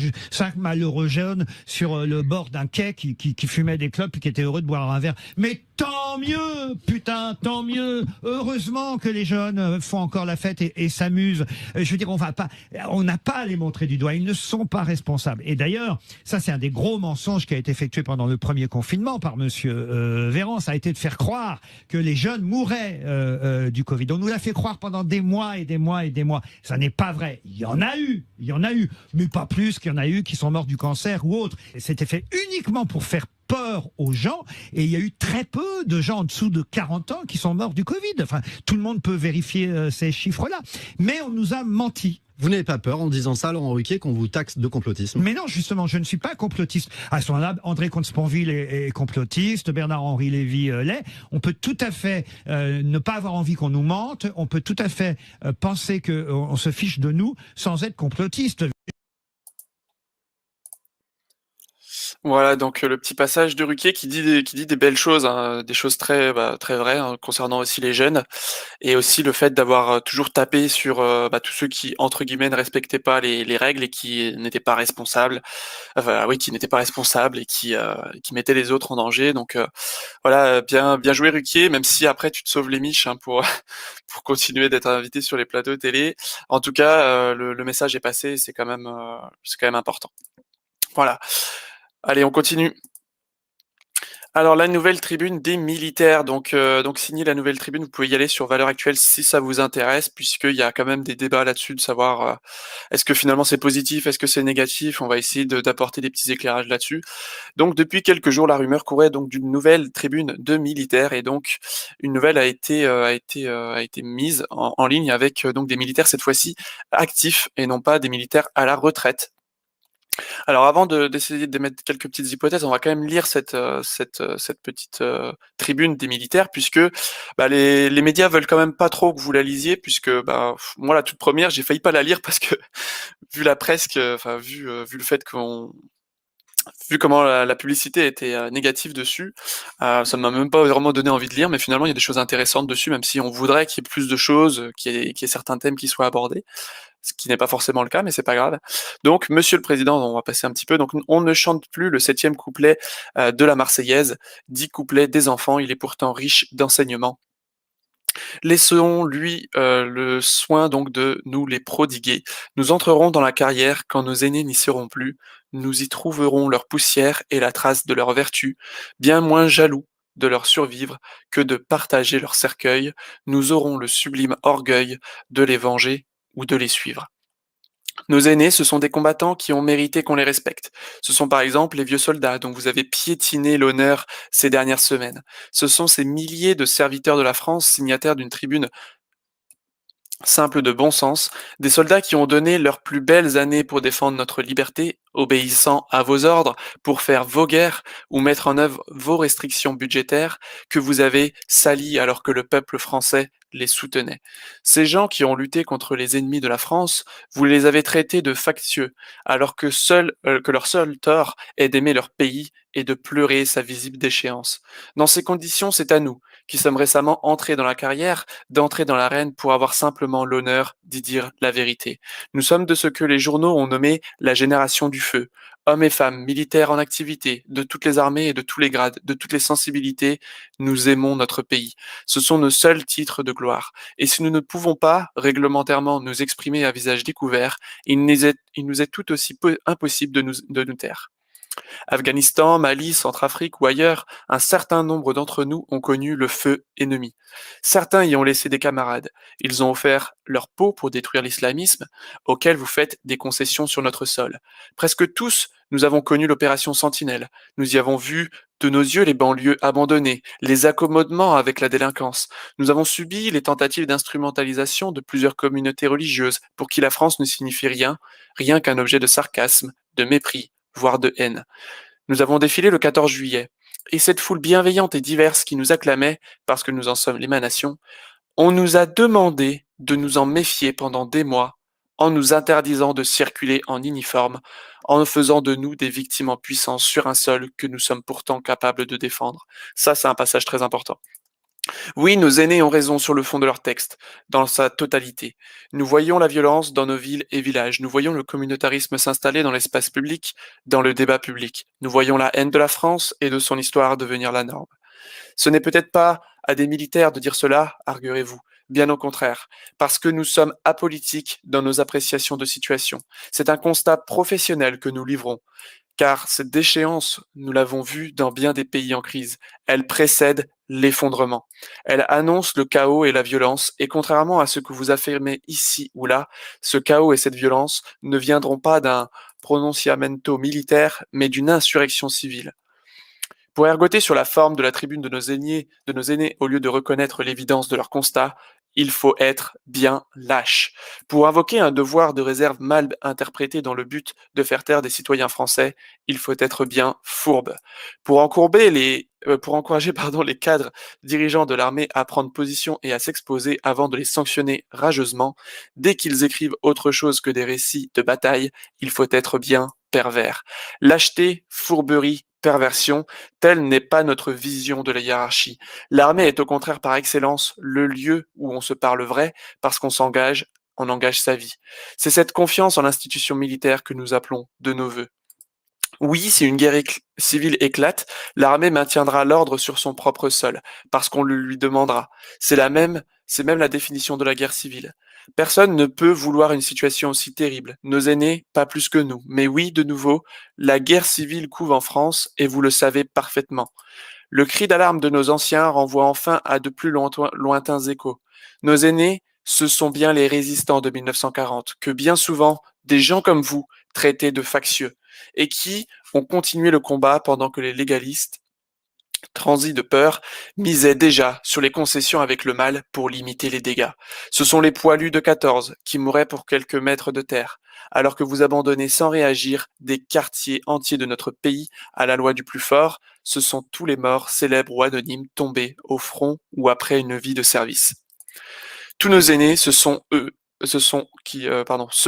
malheureux jeunes sur le bord d'un quai qui fumaient des clopes et qui étaient heureux de boire un verre. Mais tant tant mieux, putain, tant mieux. Heureusement que les jeunes font encore la fête et s'amusent. Je veux dire, on n'a pas à les montrer du doigt. Ils ne sont pas responsables. Et d'ailleurs, ça c'est un des gros mensonges qui a été effectué pendant le premier confinement par Monsieur Véran. Ça a été de faire croire que les jeunes mourraient du Covid. On nous l'a fait croire pendant des mois et des mois et des mois. Ça n'est pas vrai. Il y en a eu, mais pas plus qu'il y en a eu qui sont morts du cancer ou autre. Et c'était fait uniquement pour faire peur aux gens, et il y a eu très peu de gens en dessous de 40 ans qui sont morts du Covid. Enfin, tout le monde peut vérifier ces chiffres-là. Mais on nous a menti. Vous n'avez pas peur en disant ça, Laurent Ruquier, qu'on vous taxe de complotisme? Mais non, justement, je ne suis pas complotiste. À ce moment-là, André Comte-Sponville est complotiste, Bernard-Henri Lévy l'est. On peut tout à fait ne pas avoir envie qu'on nous mente, on peut tout à fait penser qu'on se fiche de nous sans être complotiste. Voilà, donc le petit passage de Ruquier qui dit des belles choses, hein, des choses très vraies, hein, concernant aussi les jeunes, et aussi le fait d'avoir toujours tapé sur tous ceux qui, entre guillemets, ne respectaient pas les règles et qui n'étaient pas responsables, qui n'étaient pas responsables et qui mettaient les autres en danger. Donc voilà, bien joué Ruquier, même si après tu te sauves les miches, hein, pour pour continuer d'être invité sur les plateaux télé. En tout cas, le message est passé, c'est quand même important. Voilà. Allez, on continue. Alors la nouvelle tribune des militaires, donc signer la nouvelle tribune, vous pouvez y aller sur Valeurs Actuelles si ça vous intéresse, puisqu'il y a quand même des débats là-dessus de savoir est-ce que finalement c'est positif, est-ce que c'est négatif. On va essayer d'apporter des petits éclairages là-dessus. Donc depuis quelques jours, la rumeur courait donc d'une nouvelle tribune de militaires, et donc une nouvelle a été mise en ligne avec donc des militaires cette fois-ci actifs et non pas des militaires à la retraite. Alors avant d'essayer d'émettre quelques petites hypothèses, on va quand même lire cette petite tribune des militaires, puisque les médias veulent quand même pas trop que vous la lisiez, puisque moi la toute première j'ai failli pas la lire parce que vu la presse, vu le fait qu'on vu comment la publicité était négative dessus, ça ne m'a même pas vraiment donné envie de lire, mais finalement il y a des choses intéressantes dessus, même si on voudrait qu'il y ait plus de choses, qu'il y ait certains thèmes qui soient abordés, ce qui n'est pas forcément le cas, mais c'est pas grave. Donc, Monsieur le Président, on va passer un petit peu. Donc, on ne chante plus le 7e couplet de la Marseillaise, 10 couplets des enfants. Il est pourtant riche d'enseignements. Laissons-lui le soin donc de nous les prodiguer. Nous entrerons dans la carrière quand nos aînés n'y seront plus. Nous y trouverons leur poussière et la trace de leur vertu, bien moins jaloux de leur survivre que de partager leur cercueil. Nous aurons le sublime orgueil de les venger ou de les suivre. Nos aînés, ce sont des combattants qui ont mérité qu'on les respecte. Ce sont par exemple les vieux soldats dont vous avez piétiné l'honneur ces dernières semaines. Ce sont ces milliers de serviteurs de la France signataires d'une tribune simple de bon sens, des soldats qui ont donné leurs plus belles années pour défendre notre liberté, obéissant à vos ordres, pour faire vos guerres ou mettre en œuvre vos restrictions budgétaires, que vous avez salis alors que le peuple français les soutenait. Ces gens qui ont lutté contre les ennemis de la France, vous les avez traités de factieux, alors que leur seul tort est d'aimer leur pays et de pleurer sa visible déchéance. Dans ces conditions, c'est à nous, qui sommes récemment entrés dans la carrière, d'entrer dans l'arène pour avoir simplement l'honneur d'y dire la vérité. Nous sommes de ce que les journaux ont nommé la génération du feu. Hommes et femmes, militaires en activité, de toutes les armées et de tous les grades, de toutes les sensibilités, nous aimons notre pays. Ce sont nos seuls titres de gloire. Et si nous ne pouvons pas, réglementairement, nous exprimer à visage découvert, il nous est tout aussi impossible de nous taire. Afghanistan, Mali, Centrafrique ou ailleurs, un certain nombre d'entre nous ont connu le feu ennemi. Certains y ont laissé des camarades. Ils ont offert leur peau pour détruire l'islamisme, auquel vous faites des concessions sur notre sol. Presque tous, nous avons connu l'opération Sentinelle. Nous y avons vu de nos yeux les banlieues abandonnées, les accommodements avec la délinquance. Nous avons subi les tentatives d'instrumentalisation de plusieurs communautés religieuses pour qui la France ne signifie rien qu'un objet de sarcasme, de mépris, voire de haine. Nous avons défilé le 14 juillet, et cette foule bienveillante et diverse qui nous acclamait, parce que nous en sommes l'émanation, on nous a demandé de nous en méfier pendant des mois, en nous interdisant de circuler en uniforme, en faisant de nous des victimes en puissance sur un sol que nous sommes pourtant capables de défendre. Ça, c'est un passage très important. Oui, nos aînés ont raison sur le fond de leur texte, dans sa totalité. Nous voyons la violence dans nos villes et villages, nous voyons le communautarisme s'installer dans l'espace public, dans le débat public. Nous voyons la haine de la France et de son histoire devenir la norme. Ce n'est peut-être pas à des militaires de dire cela, arguerez-vous. Bien au contraire, parce que nous sommes apolitiques dans nos appréciations de situation. C'est un constat professionnel que nous livrons, car cette déchéance, nous l'avons vu dans bien des pays en crise, elle précède l'effondrement. Elle annonce le chaos et la violence, et contrairement à ce que vous affirmez ici ou là, ce chaos et cette violence ne viendront pas d'un pronunciamento militaire, mais d'une insurrection civile. Pour ergoter sur la forme de la tribune de nos aînés, au lieu de reconnaître l'évidence de leur constat, il faut être bien lâche. Pour invoquer un devoir de réserve mal interprété dans le but de faire taire des citoyens français, il faut être bien fourbe. Pour encourager les cadres dirigeants de l'armée à prendre position et à s'exposer avant de les sanctionner rageusement, dès qu'ils écrivent autre chose que des récits de bataille, il faut être bien pervers. Lâcheté, fourberie, perversion, telle n'est pas notre vision de la hiérarchie. L'armée est au contraire par excellence le lieu où on se parle vrai, parce qu'on s'engage, on engage sa vie. C'est cette confiance en l'institution militaire que nous appelons de nos vœux. Oui, si une guerre civile éclate, l'armée maintiendra l'ordre sur son propre sol, parce qu'on le lui demandera. C'est même la définition de la guerre civile. Personne ne peut vouloir une situation aussi terrible. Nos aînés, pas plus que nous. Mais oui, de nouveau, la guerre civile couve en France, et vous le savez parfaitement. Le cri d'alarme de nos anciens renvoie enfin à de plus lointains échos. Nos aînés, ce sont bien les résistants de 1940, que bien souvent, des gens comme vous traitaient de factieux, et qui ont continué le combat pendant que les légalistes, transis de peur, misaient déjà sur les concessions avec le mal pour limiter les dégâts. Ce sont les poilus de 14 qui mouraient pour quelques mètres de terre, alors que vous abandonnez sans réagir des quartiers entiers de notre pays à la loi du plus fort. Ce sont tous les morts, célèbres ou anonymes, tombés au front ou après une vie de service. Tous nos aînés, ceux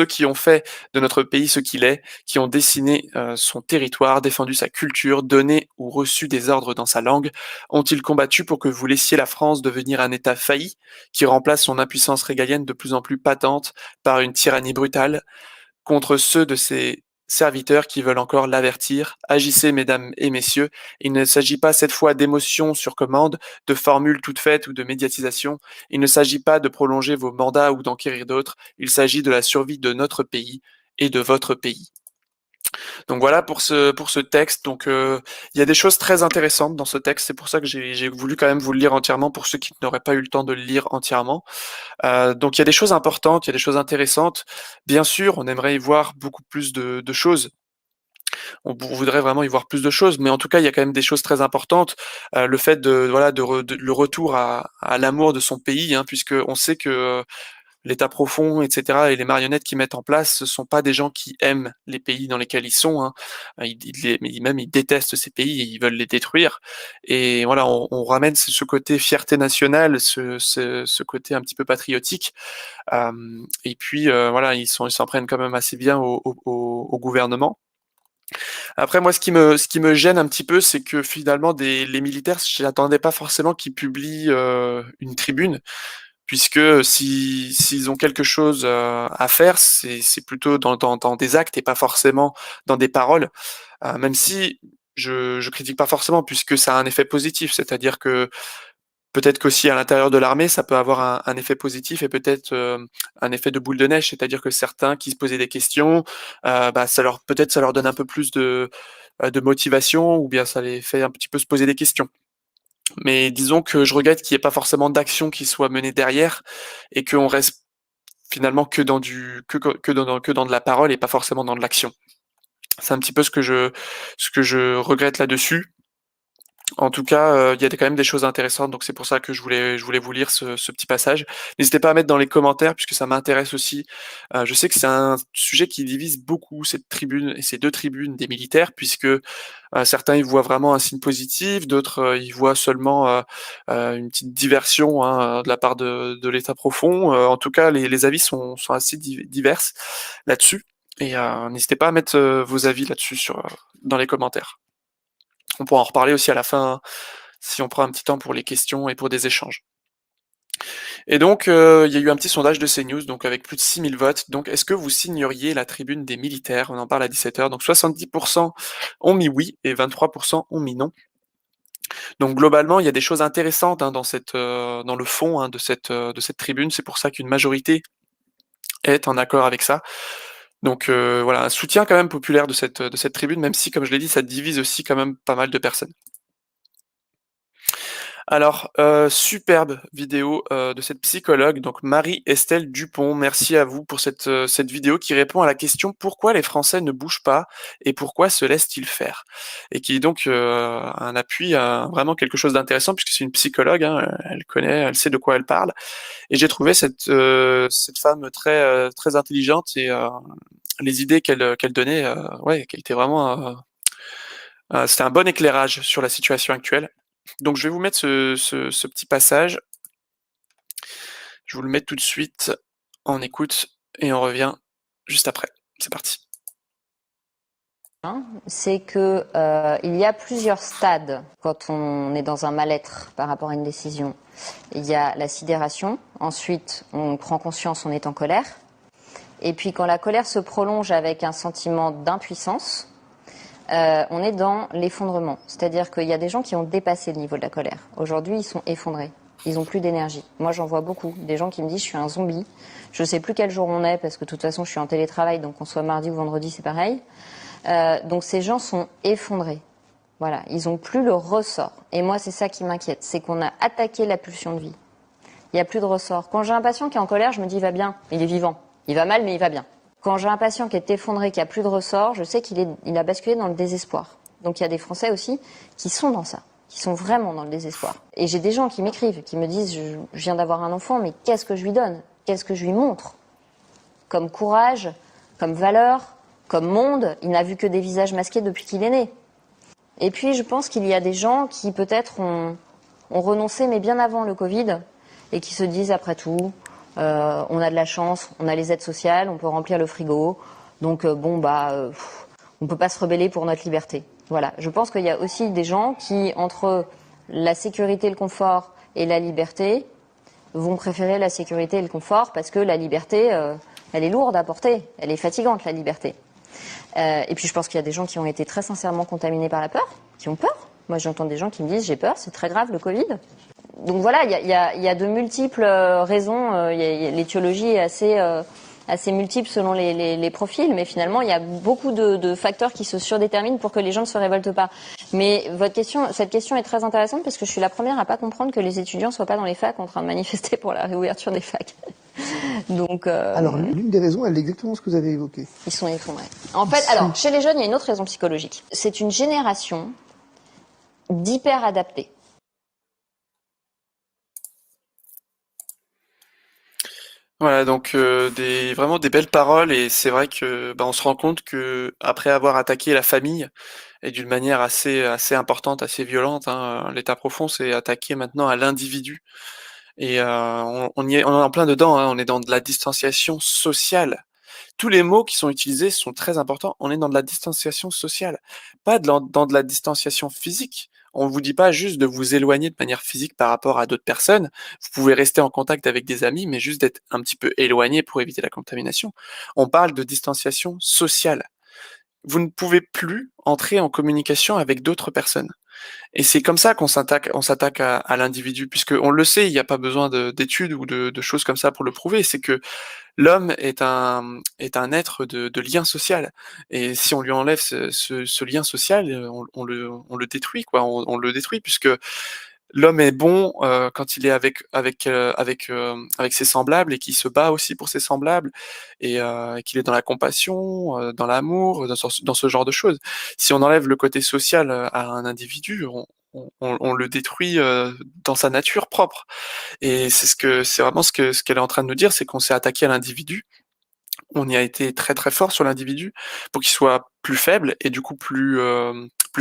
qui ont fait de notre pays ce qu'il est, qui ont dessiné son territoire, défendu sa culture, donné ou reçu des ordres dans sa langue, ont-ils combattu pour que vous laissiez la France devenir un État failli, qui remplace son impuissance régalienne de plus en plus patente par une tyrannie brutale, contre ceux de ses serviteurs qui veulent encore l'avertir. Agissez, mesdames et messieurs. Il ne s'agit pas cette fois d'émotions sur commande, de formules toutes faites ou de médiatisation. Il ne s'agit pas de prolonger vos mandats ou d'enquérir d'autres. Il s'agit de la survie de notre pays et de votre pays. Donc voilà pour ce texte. Donc il y a des choses très intéressantes dans ce texte. C'est pour ça que j'ai voulu quand même vous le lire entièrement pour ceux qui n'auraient pas eu le temps de le lire entièrement. Donc il y a des choses importantes, il y a des choses intéressantes. Bien sûr, on aimerait y voir beaucoup plus de choses. On voudrait vraiment y voir plus de choses, mais en tout cas, il y a quand même des choses très importantes. Le fait de le retour à l'amour de son pays, hein, puisque on sait que l'État profond, etc., et les marionnettes qu'ils mettent en place, ce sont pas des gens qui aiment les pays dans lesquels ils sont. Hein. Même ils détestent ces pays et ils veulent les détruire. Et voilà, on ramène ce côté fierté nationale, ce côté un petit peu patriotique. Et puis voilà, ils s'en prennent quand même assez bien au gouvernement. Après, moi, ce qui me gêne un petit peu, c'est que finalement, les militaires, je n'attendais pas forcément qu'ils publient une tribune, puisque s'ils ont quelque chose à faire, c'est plutôt dans des actes et pas forcément dans des paroles. Même si je critique pas forcément, puisque ça a un effet positif, c'est-à-dire que peut-être qu'aussi à l'intérieur de l'armée, ça peut avoir un effet positif et peut-être un effet de boule de neige, c'est-à-dire que certains qui se posaient des questions, ça leur donne un peu plus de motivation ou bien ça les fait un petit peu se poser des questions. Mais disons que je regrette qu'il n'y ait pas forcément d'action qui soit menée derrière et qu'on reste finalement que dans de la parole et pas forcément dans de l'action. C'est un petit peu ce que je regrette là-dessus. En tout cas, il y a quand même des choses intéressantes, donc c'est pour ça que je voulais vous lire ce petit passage. N'hésitez pas à mettre dans les commentaires puisque ça m'intéresse aussi. Je sais que c'est un sujet qui divise beaucoup cette tribune et ces 2 tribunes des militaires puisque, certains y voient vraiment un signe positif, d'autres, y voient seulement, une petite diversion, hein, de la part de l'État profond. En tout cas, les avis sont assez diverses là-dessus et n'hésitez pas à mettre, vos avis là-dessus dans les commentaires. On pourra en reparler aussi à la fin, si on prend un petit temps pour les questions et pour des échanges. Et donc, il y a eu un petit sondage de CNews, donc avec plus de 6000 votes. Donc, est-ce que vous signeriez la tribune des militaires? On en parle à 17h. Donc 70% ont mis oui et 23% ont mis non. Donc globalement, il y a des choses intéressantes dans dans le fond de cette tribune. C'est pour ça qu'une majorité est en accord avec ça. Donc voilà, un soutien quand même populaire de cette tribune, même si, comme je l'ai dit, ça divise aussi quand même pas mal de personnes. Alors, superbe vidéo de cette psychologue, donc Marie-Estelle Dupont. Merci à vous pour cette vidéo qui répond à la question pourquoi les Français ne bougent pas et pourquoi se laissent-ils faire? Et qui est donc un appui à vraiment quelque chose d'intéressant puisque c'est une psychologue, elle connaît, elle sait de quoi elle parle. Et j'ai trouvé cette femme très intelligente et les idées qu'elle donnait, ouais, qui étaient vraiment, c'était un bon éclairage sur la situation actuelle. Donc je vais vous mettre ce petit passage. Je vous le mets tout de suite en écoute et on revient juste après. C'est parti. C'est que il y a plusieurs stades quand on est dans un mal-être par rapport à une décision. Il y a la sidération, ensuite on prend conscience, on est en colère, et puis quand la colère se prolonge avec un sentiment d'impuissance, on est dans l'effondrement. C'est-à-dire qu'il y a des gens qui ont dépassé le niveau de la colère. Aujourd'hui, ils sont effondrés. Ils n'ont plus d'énergie. Moi, j'en vois beaucoup. Des gens qui me disent, je suis un zombie. Je ne sais plus quel jour on est, parce que de toute façon, je suis en télétravail, donc qu'on soit mardi ou vendredi, c'est pareil. Donc ces gens sont effondrés. Voilà, ils n'ont plus le ressort. Et moi, c'est ça qui m'inquiète. C'est qu'on a attaqué la pulsion de vie. Il n'y a plus de ressort. Quand j'ai un patient qui est en colère, je me dis, il va bien. Il est vivant. Il va mal, mais il va bien. Quand j'ai un patient qui est effondré, qui a plus de ressort, je sais qu'il a basculé dans le désespoir. Donc il y a des Français aussi qui sont dans ça, qui sont vraiment dans le désespoir. Et j'ai des gens qui m'écrivent, qui me disent je viens d'avoir un enfant, mais qu'est-ce que je lui donne? Qu'est-ce que je lui montre? Comme courage, comme valeur, comme monde, il n'a vu que des visages masqués depuis qu'il est né. Et puis je pense qu'il y a des gens qui peut-être ont renoncé, mais bien avant le Covid, et qui se disent après tout, on a de la chance, on a les aides sociales, on peut remplir le frigo, donc on peut pas se rebeller pour notre liberté. Voilà, je pense qu'il y a aussi des gens qui, entre la sécurité, le confort et la liberté, vont préférer la sécurité et le confort parce que la liberté, elle est lourde à porter, elle est fatigante la liberté. Et puis je pense qu'il y a des gens qui ont été très sincèrement contaminés par la peur, qui ont peur. Moi j'entends des gens qui me disent j'ai peur, c'est très grave le Covid. Donc voilà, il y a de multiples raisons. L'étiologie est assez multiple selon les profils, mais finalement il y a beaucoup de facteurs qui se surdéterminent pour que les gens ne se révoltent pas. Mais cette question est très intéressante parce que je suis la première à pas comprendre que les étudiants soient pas dans les facs en train de manifester pour la réouverture des facs. Donc alors l'une des raisons, elle est exactement ce que vous avez évoqué. Ils sont effondrés. En fait, alors chez les jeunes, il y a une autre raison psychologique. C'est une génération d'hyper adaptés. Voilà, donc vraiment des belles paroles et c'est vrai que on se rend compte que après avoir attaqué la famille et d'une manière assez importante, assez violente, l'état profond, c'est attaquer maintenant à l'individu et on est en plein dedans, on est dans de la distanciation sociale. Tous les mots qui sont utilisés sont très importants. On est dans de la distanciation sociale, pas dans de la distanciation physique. On ne vous dit pas juste de vous éloigner de manière physique par rapport à d'autres personnes. Vous pouvez rester en contact avec des amis, mais juste d'être un petit peu éloigné pour éviter la contamination. On parle de distanciation sociale. Vous ne pouvez plus entrer en communication avec d'autres personnes. Et c'est comme ça qu'on s'attaque à l'individu, puisque on le sait, il n'y a pas besoin d'études ou de choses comme ça pour le prouver. C'est que l'homme est un être de lien social. Et si on lui enlève ce lien social, on le détruit, quoi. On le détruit, puisque l'homme est bon quand il est avec ses semblables et qu'il se bat aussi pour ses semblables et qu'il est dans la compassion, dans l'amour, dans ce genre de choses. Si on enlève le côté social à un individu, on le détruit dans sa nature propre. Et c'est vraiment ce qu'elle est en train de nous dire, c'est qu'on s'est attaqué à l'individu. On y a été très très fort sur l'individu pour qu'il soit plus faible et du coup plus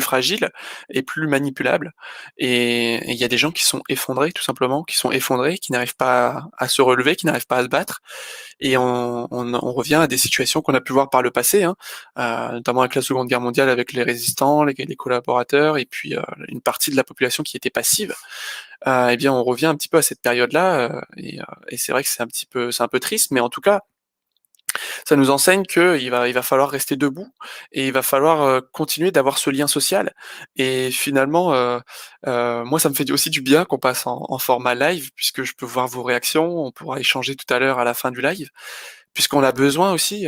fragile et plus manipulable. Et il y a des gens qui sont effondrés tout simplement, qui sont effondrés, qui n'arrivent pas à se relever, qui n'arrivent pas à se battre. Et on revient à des situations qu'on a pu voir par le passé, notamment avec la Seconde Guerre mondiale, avec les résistants, les collaborateurs, et puis une partie de la population qui était passive. Eh bien, on revient un petit peu à cette période-là, et c'est vrai que c'est un peu triste, mais en tout cas, Ça nous enseigne qu'il va falloir rester debout et il va falloir, continuer d'avoir ce lien social et finalement, moi ça me fait aussi du bien qu'on passe en format live puisque je peux voir vos réactions, on pourra échanger tout à l'heure à la fin du live. Puisqu'on a besoin aussi,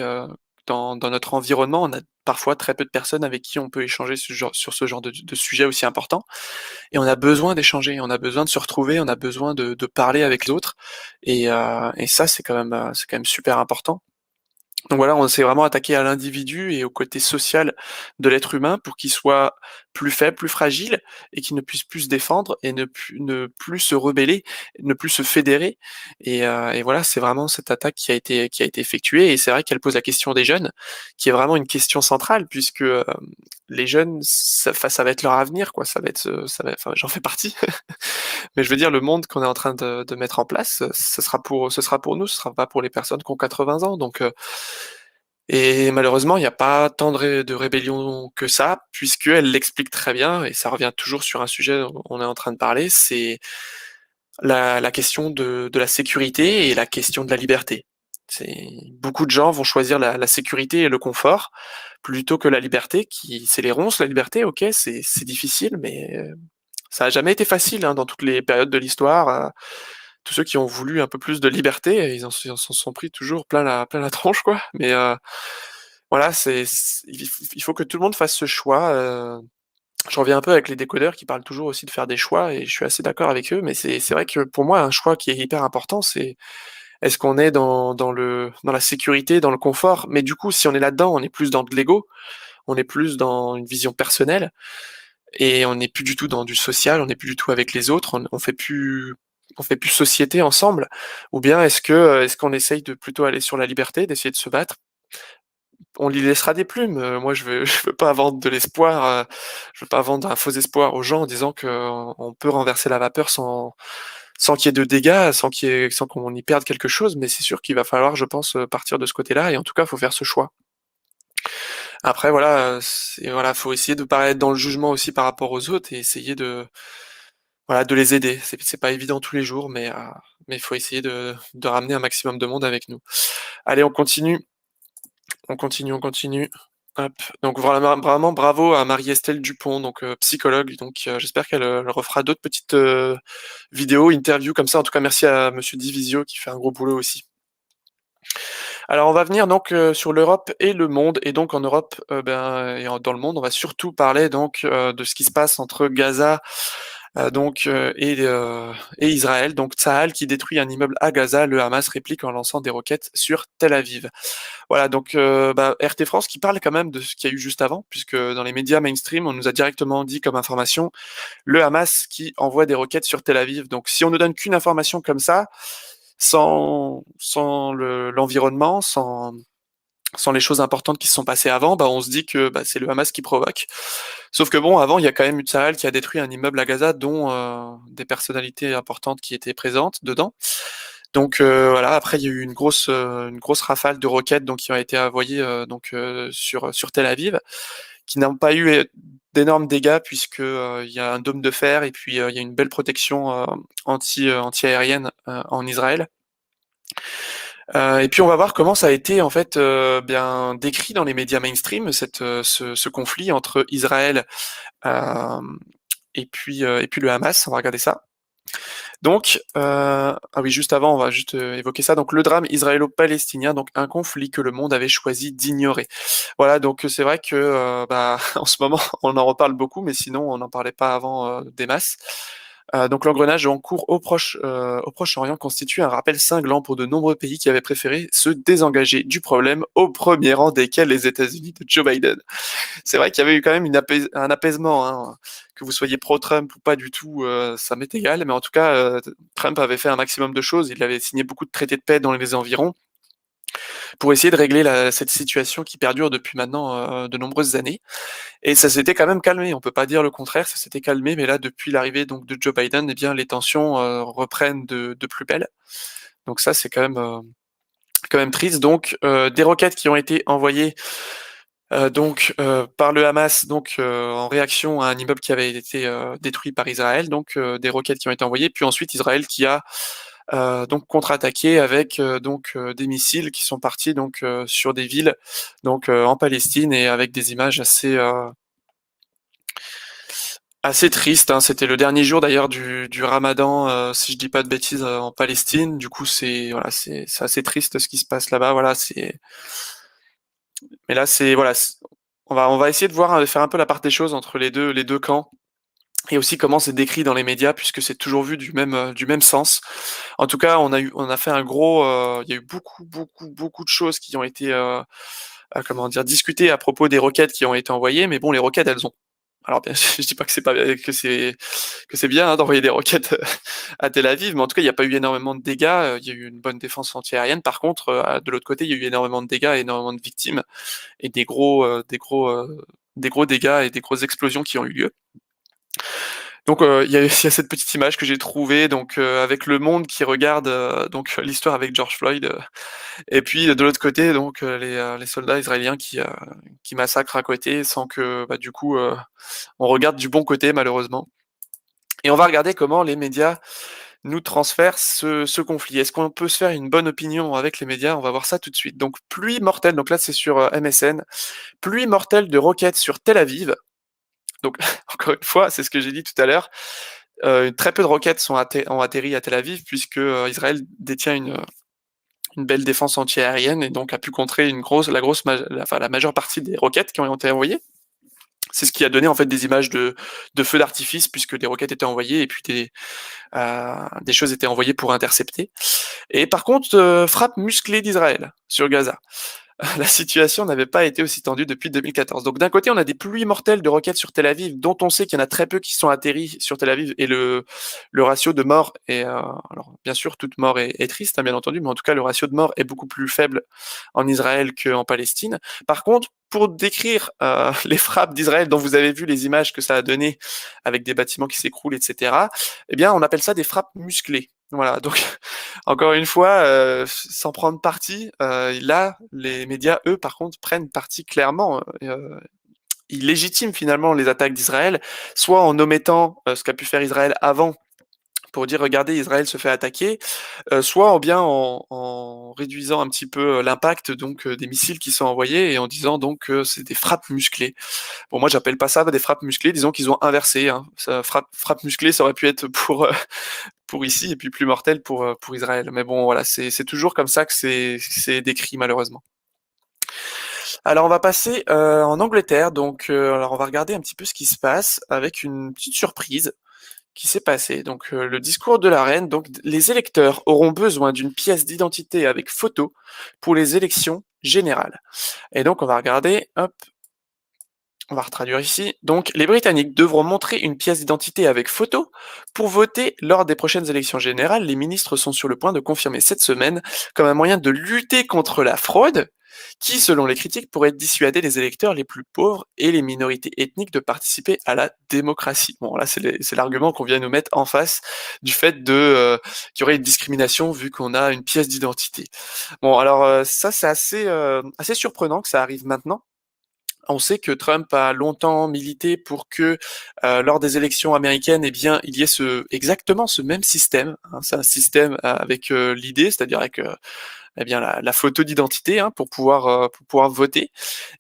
dans notre environnement, on a parfois très peu de personnes avec qui on peut échanger sur ce genre de sujet aussi important et on a besoin d'échanger, on a besoin de se retrouver, on a besoin de parler avec les autres et ça c'est quand même super important. Donc voilà, on s'est vraiment attaqué à l'individu et au côté social de l'être humain pour qu'il soit plus faible, plus fragile et qu'il ne puisse plus se défendre et ne plus se rebeller, ne plus se fédérer et voilà, c'est vraiment cette attaque qui a été effectuée et c'est vrai qu'elle pose la question des jeunes, qui est vraiment une question centrale puisque, les jeunes, ça va être leur avenir quoi, enfin j'en fais partie. Mais je veux dire le monde qu'on est en train de mettre en place, ce sera pour nous, ce sera pas pour les personnes qui ont 80 ans et malheureusement, il n'y a pas tant de rébellion que ça, puisqu'elle l'explique très bien, et ça revient toujours sur un sujet dont on est en train de parler, c'est la question de la sécurité et la question de la liberté. Beaucoup de gens vont choisir la sécurité et le confort plutôt que la liberté, qui c'est les ronces, la liberté, ok, c'est difficile, mais ça a jamais été facile hein, dans toutes les périodes de l'histoire. Tous ceux qui ont voulu un peu plus de liberté, ils en s'en sont pris toujours plein la tronche, quoi. Mais voilà, il faut que tout le monde fasse ce choix. Je reviens un peu avec les décodeurs qui parlent toujours aussi de faire des choix et je suis assez d'accord avec eux, mais c'est vrai que pour moi, un choix qui est hyper important, c'est est-ce qu'on est dans la sécurité, dans le confort? Mais du coup, si on est là-dedans, on est plus dans de l'ego, on est plus dans une vision personnelle et on n'est plus du tout dans du social, on n'est plus du tout avec les autres, on fait plus société ensemble? Ou bien est-ce qu'on essaye de plutôt aller sur la liberté, d'essayer de se battre? On lui laissera des plumes. Moi, je veux pas vendre de l'espoir, je veux pas vendre un faux espoir aux gens en disant qu'on peut renverser la vapeur sans qu'il y ait de dégâts, sans qu'on y perde quelque chose, mais c'est sûr qu'il va falloir, je pense, partir de ce côté-là et en tout cas, faut faire ce choix. Après voilà, voilà, faut essayer de pas être dans le jugement aussi par rapport aux autres et essayer voilà, de les aider. C'est pas évident tous les jours, mais il faut essayer de ramener un maximum de monde avec nous. Allez, on continue. On continue, on continue. Hop. Donc vraiment bravo à Marie-Estelle Dupont, donc psychologue. Donc j'espère qu'elle elle refera d'autres petites vidéos, interviews comme ça. En tout cas, merci à Monsieur Divisio qui fait un gros boulot aussi. Alors on va venir donc sur l'Europe et le monde. Et donc en Europe, dans le monde, on va surtout parler donc de ce qui se passe entre Gaza et Israël. Donc Tsahal qui détruit un immeuble à Gaza, le Hamas réplique en lançant des roquettes sur Tel Aviv. Voilà, donc RT France qui parle quand même de ce qu'il y a eu juste avant, puisque dans les médias mainstream, on nous a directement dit comme information le Hamas qui envoie des roquettes sur Tel Aviv. Donc si on ne donne qu'une information comme ça, sans l'environnement, sans les choses importantes qui se sont passées avant, bah on se dit que bah, c'est le Hamas qui provoque. Sauf que bon, avant, il y a quand même eu Tsahal qui a détruit un immeuble à Gaza, dont des personnalités importantes qui étaient présentes dedans. Donc voilà, après il y a eu une grosse rafale de roquettes donc qui ont été envoyées sur Tel Aviv, qui n'ont pas eu d'énormes dégâts puisque il y a un dôme de fer et puis il y a une belle protection anti-aérienne en Israël. Et puis on va voir comment ça a été en fait bien décrit dans les médias mainstream ce conflit entre Israël euh, et puis le Hamas. On va regarder ça. Donc, ah oui, juste avant, on va juste évoquer ça. Donc, le drame israélo-palestinien, donc un conflit que le monde avait choisi d'ignorer. Voilà, donc c'est vrai que en ce moment, on en reparle beaucoup, mais sinon, on n'en parlait pas avant des masses. Donc l'engrenage en cours au Proche-Orient constitue un rappel cinglant pour de nombreux pays qui avaient préféré se désengager du problème, au premier rang desquels les États-Unis de Joe Biden. C'est vrai qu'il y avait eu quand même un apaisement, hein. Que vous soyez pro-Trump ou pas du tout, ça m'est égal, mais en tout cas, Trump avait fait un maximum de choses, il avait signé beaucoup de traités de paix dans les environs, pour essayer de régler cette situation qui perdure depuis maintenant de nombreuses années. Et ça s'était quand même calmé, on peut pas dire le contraire, ça s'était calmé, mais là, depuis l'arrivée donc de Joe Biden, eh bien, les tensions reprennent de plus belle. Donc ça, c'est quand même triste. Donc, des roquettes qui ont été envoyées par le Hamas, en réaction à un immeuble qui avait été détruit par Israël, des roquettes qui ont été envoyées, puis ensuite Israël qui a donc contre-attaquer avec des missiles qui sont partis donc sur des villes donc en Palestine et avec des images assez tristes. Hein. C'était le dernier jour d'ailleurs du Ramadan, si je dis pas de bêtises, en Palestine. Du coup, c'est voilà, c'est assez triste ce qui se passe là-bas. Voilà, mais là c'est voilà, on va essayer de voir faire un peu la part des choses entre les deux camps. Et aussi comment c'est décrit dans les médias, puisque c'est toujours vu du même sens. En tout cas, on a fait un gros, il y a eu beaucoup de choses qui ont été, comment dire, discutées à propos des roquettes qui ont été envoyées. Mais bon, les roquettes, elles ont. Alors, bien, je dis pas que c'est pas que c'est bien hein, d'envoyer des roquettes à Tel Aviv, mais en tout cas, il n'y a pas eu énormément de dégâts. Il y a eu une bonne défense antiaérienne. Par contre, de l'autre côté, il y a eu énormément de dégâts, énormément de victimes et des gros dégâts et des grosses explosions qui ont eu lieu. Donc il y a cette petite image que j'ai trouvée donc avec le monde qui regarde donc l'histoire avec George Floyd et puis de l'autre côté donc les soldats israéliens qui massacrent à côté sans que bah, du coup on regarde du bon côté malheureusement. Et on va regarder comment les médias nous transfèrent ce conflit. Est-ce qu'on peut se faire une bonne opinion avec les médias? On va voir ça tout de suite. Donc pluie mortelle, donc là c'est sur MSN, pluie mortelle de roquettes sur Tel Aviv. Donc encore une fois, c'est ce que j'ai dit tout à l'heure. Très peu de roquettes ont atterri à Tel Aviv puisque Israël détient une belle défense antiaérienne et donc a pu contrer la majeure partie des roquettes qui ont été envoyées. C'est ce qui a donné en fait des images de feux d'artifice puisque des roquettes étaient envoyées et puis des choses étaient envoyées pour intercepter. Et par contre, frappe musclée d'Israël sur Gaza. La situation n'avait pas été aussi tendue depuis 2014. Donc d'un côté, on a des pluies mortelles de roquettes sur Tel Aviv, dont on sait qu'il y en a très peu qui sont atterris sur Tel Aviv, et le ratio de morts est... alors bien sûr, toute mort est triste, hein, bien entendu, mais en tout cas, le ratio de morts est beaucoup plus faible en Israël qu'en Palestine. Par contre, pour décrire les frappes d'Israël dont vous avez vu les images que ça a donné avec des bâtiments qui s'écroulent, etc., eh bien, on appelle ça des frappes musclées. Voilà, donc encore une fois, sans prendre parti, là, les médias, eux, par contre, prennent parti clairement. Ils légitiment finalement les attaques d'Israël, soit en omettant ce qu'a pu faire Israël avant pour dire regardez Israël se fait attaquer, soit bien en réduisant un petit peu l'impact donc des missiles qui sont envoyés et en disant donc que c'est des frappes musclées. Bon moi j'appelle pas ça des frappes musclées, disons qu'ils ont inversé. Hein. Frappe musclée ça aurait pu être pour ici et puis plus mortel pour Israël. Mais bon voilà c'est toujours comme ça que c'est décrit malheureusement. Alors on va passer en Angleterre donc alors on va regarder un petit peu ce qui se passe avec une petite surprise qui s'est passé. Donc le discours de la reine, donc les électeurs auront besoin d'une pièce d'identité avec photo pour les élections générales. Et donc on va regarder, hop, on va retraduire ici. Donc les Britanniques devront montrer une pièce d'identité avec photo pour voter lors des prochaines élections générales. Les ministres sont sur le point de confirmer cette semaine comme un moyen de lutter contre la fraude qui, selon les critiques, pourrait dissuader les électeurs les plus pauvres et les minorités ethniques de participer à la démocratie. Bon, là, c'est l'argument qu'on vient nous mettre en face du fait qu'il y aurait une discrimination vu qu'on a une pièce d'identité. Bon, alors ça, c'est assez surprenant que ça arrive maintenant. On sait que Trump a longtemps milité pour que lors des élections américaines, eh bien, il y ait exactement ce même système. Hein, c'est un système avec l'idée, c'est-à-dire avec eh bien la photo d'identité hein, pour pouvoir voter.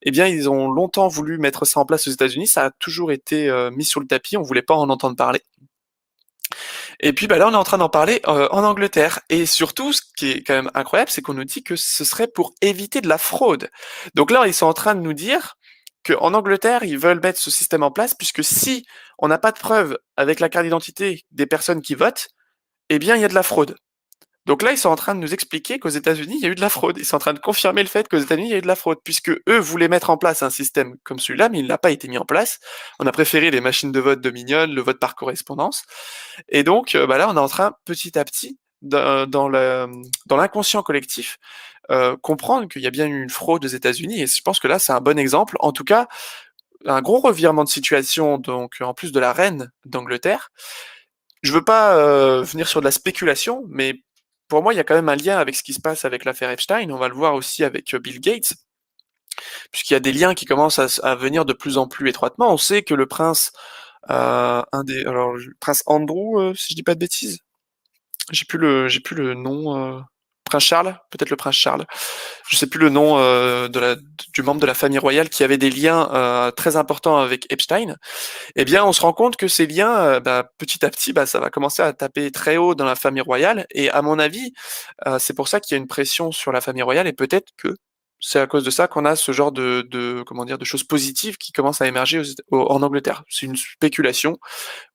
Eh bien, ils ont longtemps voulu mettre ça en place aux États-Unis. Ça a toujours été mis sur le tapis. On voulait pas en entendre parler. Et puis bah là, on est en train d'en parler en Angleterre. Et surtout, ce qui est quand même incroyable, c'est qu'on nous dit que ce serait pour éviter de la fraude. Donc là, ils sont en train de nous dire qu'en Angleterre, ils veulent mettre ce système en place, puisque si on n'a pas de preuve avec la carte d'identité des personnes qui votent, eh bien, il y a de la fraude. Donc là, ils sont en train de nous expliquer qu'aux États-Unis, il y a eu de la fraude. Ils sont en train de confirmer le fait qu'aux États-Unis, il y a eu de la fraude, puisque eux voulaient mettre en place un système comme celui-là, mais il n'a pas été mis en place. On a préféré les machines de vote Dominion, le vote par correspondance. Et donc, bah là, on est en train, petit à petit, dans l'inconscient collectif, comprendre qu'il y a bien eu une fraude aux États-Unis. Et je pense que là, c'est un bon exemple. En tout cas, un gros revirement de situation, donc en plus de la reine d'Angleterre. Je veux pas venir sur de la spéculation, mais pour moi, il y a quand même un lien avec ce qui se passe avec l'affaire Epstein. On va le voir aussi avec Bill Gates, puisqu'il y a des liens qui commencent à venir de plus en plus étroitement. On sait que le prince, le prince Andrew, si je dis pas de bêtises, j'ai plus le nom. Prince Charles, peut-être le prince Charles. Je sais plus le nom du membre de la famille royale qui avait des liens très importants avec Epstein. Eh bien, on se rend compte que ces liens, petit à petit, ça va commencer à taper très haut dans la famille royale. Et à mon avis, c'est pour ça qu'il y a une pression sur la famille royale. Et peut-être que c'est à cause de ça qu'on a ce genre comment dire, de choses positives qui commencent à émerger en Angleterre. C'est une spéculation.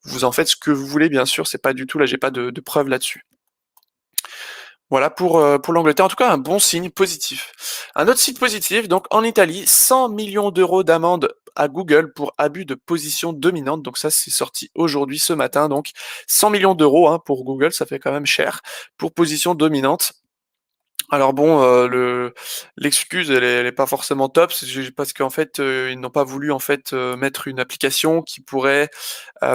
Vous en faites ce que vous voulez, bien sûr. C'est pas du tout là, j'ai pas de preuves là-dessus. Voilà pour l'Angleterre, en tout cas un bon signe positif. Un autre signe positif, donc en Italie, 100 millions d'euros d'amende à Google pour abus de position dominante. Donc ça, c'est sorti aujourd'hui, ce matin. Donc 100 millions d'euros pour Google, ça fait quand même cher pour position dominante. Alors bon, l'excuse elle est pas forcément top, parce qu'en fait, ils n'ont pas voulu en fait, mettre une application qui pourrait,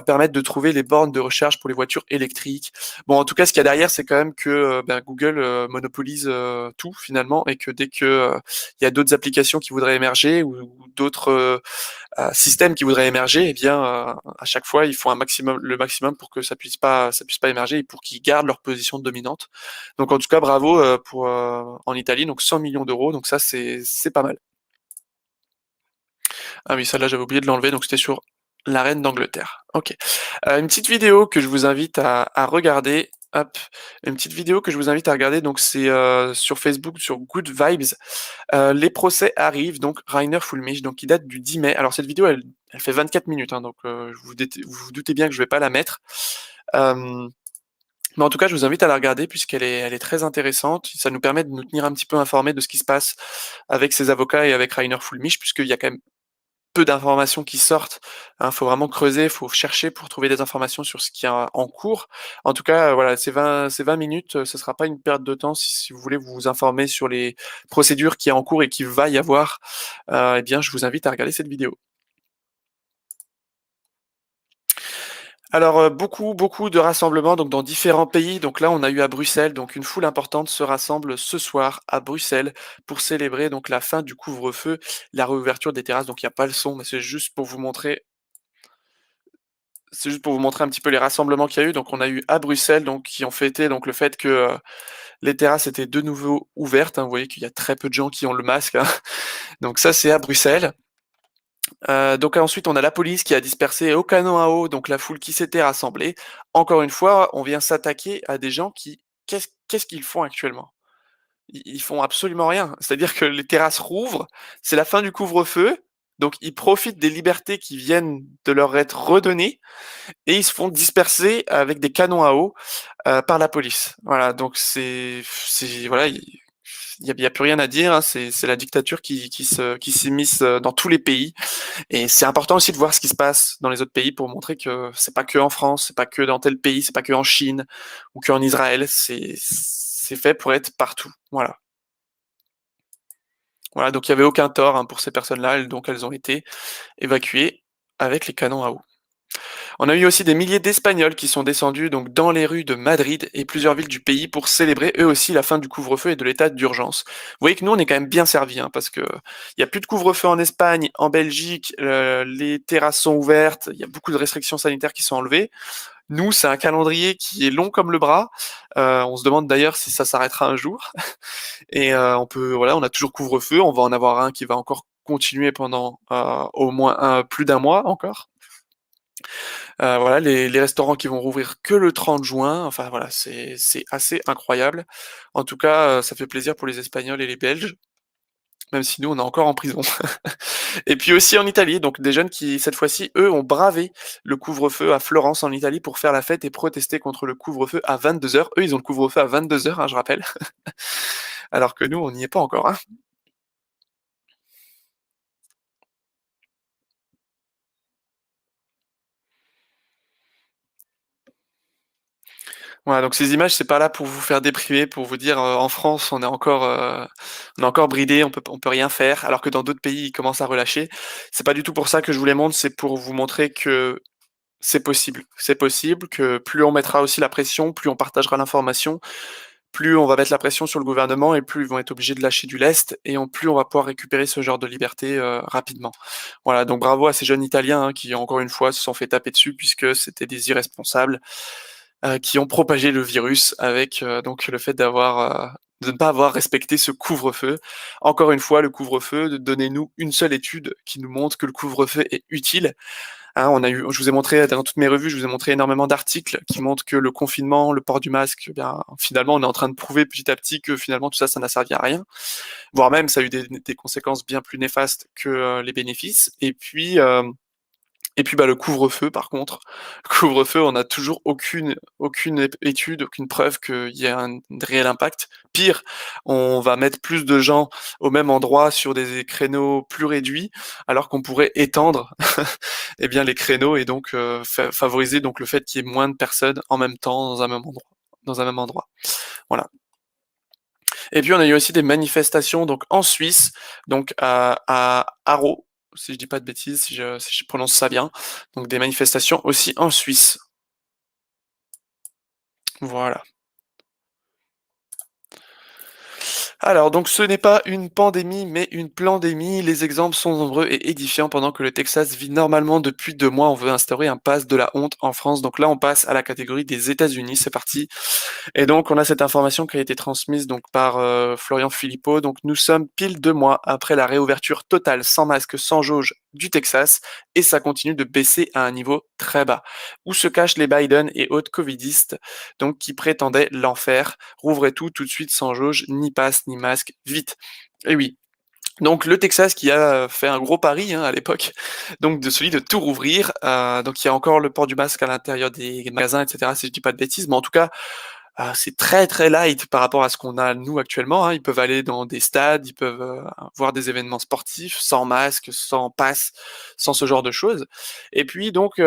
permettre de trouver les bornes de recharge pour les voitures électriques. Bon, en tout cas, ce qu'il y a derrière, c'est quand même que, Google, monopolise, tout finalement, et que dès que, il y a d'autres applications qui voudraient émerger, ou d'autres, systèmes qui voudraient émerger, eh bien, à chaque fois, ils font le maximum pour que ça puisse pas émerger, et pour qu'ils gardent leur position dominante. Donc en tout cas, bravo pour en Italie, donc 100 millions d'euros, donc ça c'est pas mal. Ah oui, celle-là j'avais oublié de l'enlever, donc c'était sur la reine d'Angleterre. Ok. Une petite vidéo que je vous invite à regarder. Hop, une petite vidéo que je vous invite à regarder, donc c'est sur Facebook, sur Good Vibes. Les procès arrivent, donc Rainer Fulmich, donc qui date du 10 mai. Alors cette vidéo, elle fait 24 minutes, donc vous doutez bien que je vais pas la mettre. Mais en tout cas, je vous invite à la regarder elle est très intéressante. Ça nous permet de nous tenir un petit peu informés de ce qui se passe avec ces avocats et avec Rainer Fulmich, puisqu'il y a quand même peu d'informations qui sortent. Faut vraiment creuser, faut chercher pour trouver des informations sur ce qui est en cours. En tout cas, voilà, ces 20 minutes, ce sera pas une perte de temps si vous voulez vous informer sur les procédures qui est en cours et qu'il va y avoir. Eh bien, je vous invite à regarder cette vidéo. Alors, beaucoup de rassemblements donc dans différents pays. Donc là, on a eu à Bruxelles, donc une foule importante se rassemble ce soir à Bruxelles pour célébrer donc la fin du couvre-feu, la réouverture des terrasses. Donc il y a pas le son, mais c'est juste pour vous montrer un petit peu les rassemblements qu'il y a eu. Donc on a eu à Bruxelles, donc qui ont fêté donc le fait que, les terrasses étaient de nouveau ouvertes, hein. Vous voyez qu'il y a très peu de gens qui ont le masque, hein. Donc ça, c'est à Bruxelles. Donc ensuite, on a la police qui a dispersé au canon à eau donc la foule qui s'était rassemblée. Encore une fois, on vient s'attaquer à des gens qui qu'est-ce qu'ils font actuellement? Ils font absolument rien. C'est-à-dire que les terrasses rouvrent, c'est la fin du couvre-feu, donc ils profitent des libertés qui viennent de leur être redonnées, et ils se font disperser avec des canons à eau, par la police. Voilà, donc c'est voilà, il y a plus rien à dire, hein, c'est la dictature qui s'immisce, dans tous les pays. Et c'est important aussi de voir ce qui se passe dans les autres pays pour montrer que c'est pas que en France, c'est pas que dans tel pays, c'est pas que en Chine ou qu'en Israël, c'est fait pour être partout. Voilà. Voilà, donc il y avait aucun tort, pour ces personnes-là, donc elles ont été évacuées avec les canons à eau. On a eu aussi des milliers d'Espagnols qui sont descendus donc dans les rues de Madrid et plusieurs villes du pays pour célébrer eux aussi la fin du couvre-feu et de l'état d'urgence. Vous voyez que nous on est quand même bien servis, parce que il y a plus de couvre-feu en Espagne, en Belgique, les terrasses sont ouvertes, il y a beaucoup de restrictions sanitaires qui sont enlevées. Nous, c'est un calendrier qui est long comme le bras. On se demande d'ailleurs si ça s'arrêtera un jour. Et on a toujours couvre-feu. On va en avoir un qui va encore continuer pendant au moins plus d'un mois encore. Voilà, les restaurants qui vont rouvrir que le 30 juin. Enfin voilà, c'est assez incroyable. En tout cas, ça fait plaisir pour les Espagnols et les Belges, même si nous, on est encore en prison. Et puis aussi en Italie, donc des jeunes qui, cette fois-ci, eux, ont bravé le couvre-feu à Florence, en Italie, pour faire la fête et protester contre le couvre-feu à 22h. Eux, ils ont le couvre-feu à 22h, je rappelle. Alors que nous, on n'y est pas encore, hein. Voilà, donc ces images, c'est pas là pour vous faire déprimer, pour vous dire, en France, on est encore bridé, on peut rien faire, alors que dans d'autres pays, ils commencent à relâcher. C'est pas du tout pour ça que je vous les montre, c'est pour vous montrer que c'est possible. C'est possible, que plus on mettra aussi la pression, plus on partagera l'information, plus on va mettre la pression sur le gouvernement, et plus ils vont être obligés de lâcher du lest, et plus on va pouvoir récupérer ce genre de liberté, rapidement. Voilà, donc bravo à ces jeunes Italiens, qui encore une fois se sont fait taper dessus puisque c'était des irresponsables. qui ont propagé le virus avec donc le fait de ne pas avoir respecté ce couvre-feu. Encore une fois, le couvre-feu, donnez-nous une seule étude qui nous montre que le couvre-feu est utile. Hein, je vous ai montré dans toutes mes revues, je vous ai montré énormément d'articles qui montrent que le confinement, le port du masque, eh bien finalement, on est en train de prouver petit à petit que finalement tout ça, ça n'a servi à rien, voire même ça a eu des conséquences bien plus néfastes que les bénéfices. Et puis bah, le couvre-feu, par contre, le couvre-feu, on n'a toujours aucune étude, aucune preuve qu'il y ait un réel impact. Pire, on va mettre plus de gens au même endroit sur des créneaux plus réduits, alors qu'on pourrait étendre eh bien, les créneaux et donc favoriser donc le fait qu'il y ait moins de personnes en même temps dans un même endroit. Dans un même endroit. Voilà. Et puis on a eu aussi des manifestations donc en Suisse, donc à Haro, si je dis pas de bêtises, si je prononce ça bien. Donc des manifestations aussi en Suisse. Voilà. Alors, donc ce n'est pas une pandémie, mais une plandémie. Les exemples sont nombreux et édifiants. Pendant que le Texas vit normalement depuis 2 mois, on veut instaurer un pass de la honte en France. Donc là, on passe à la catégorie des États-Unis. C'est parti. Et donc, on a cette information qui a été transmise donc par Florian Philippot. Donc, nous sommes pile 2 mois après la réouverture totale, sans masque, sans jauge du Texas, et ça continue de baisser à un niveau très bas. Où se cachent les Biden et autres covidistes, donc qui prétendaient l'enfer? Rouvrez tout de suite sans jauge, ni passe, ni masque, vite. Et oui. Donc le Texas qui a fait un gros pari à l'époque, donc de celui de tout rouvrir. Donc il y a encore le port du masque à l'intérieur des magasins, etc. Si je dis pas de bêtises, mais en tout cas c'est très très light par rapport à ce qu'on a nous actuellement. Ils peuvent aller dans des stades, ils peuvent voir des événements sportifs sans masque, sans passe, sans ce genre de choses. Et puis donc,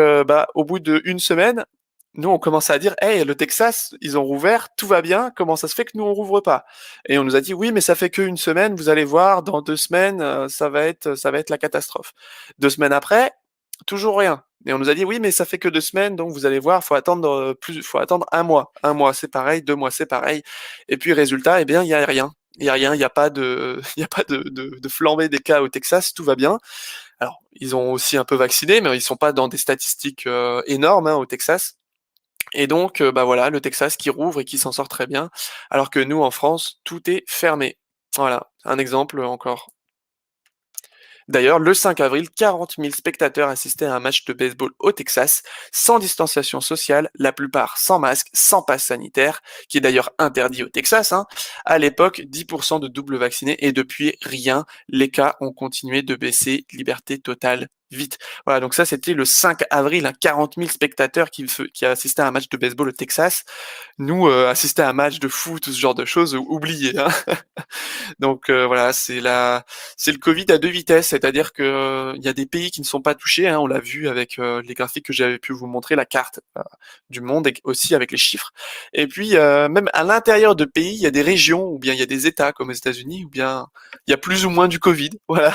au bout d'une semaine, nous on commence à dire, hey, le Texas, ils ont rouvert, tout va bien. Comment ça se fait que nous on rouvre pas? Et on nous a dit, oui, mais ça fait qu'une semaine. Vous allez voir, dans 2 semaines, ça va être la catastrophe. 2 semaines après, toujours rien. Et on nous a dit oui, mais ça fait que 2 semaines, donc vous allez voir, faut attendre un mois. Un mois, c'est pareil, 2 mois, c'est pareil. Et puis résultat, eh bien, il y a rien. Il y a rien, il n'y a pas il y a pas de flambée des cas au Texas, tout va bien. Alors, ils ont aussi un peu vacciné, mais ils sont pas dans des statistiques énormes au Texas. Et donc, voilà, le Texas qui rouvre et qui s'en sort très bien, alors que nous, en France, tout est fermé. Voilà, un exemple encore. D'ailleurs, le 5 avril, 40 000 spectateurs assistaient à un match de baseball au Texas, sans distanciation sociale, la plupart sans masque, sans passe sanitaire, qui est d'ailleurs interdit au Texas. À l'époque, 10% de double vaccinés et depuis, rien. Les cas ont continué de baisser, liberté totale vite. Voilà, donc ça c'était le 5 avril, 40 000 spectateurs qui assistaient à un match de baseball au Texas. Nous, assister à un match de foot, tout ce genre de choses, oubliez. Donc voilà, c'est le Covid à deux vitesses, c'est-à-dire que il y a des pays qui ne sont pas touchés, on l'a vu avec les graphiques que j'avais pu vous montrer, la carte du monde et aussi avec les chiffres. Et puis même à l'intérieur de pays, il y a des régions ou bien il y a des États comme aux États-Unis ou bien il y a plus ou moins du Covid, voilà.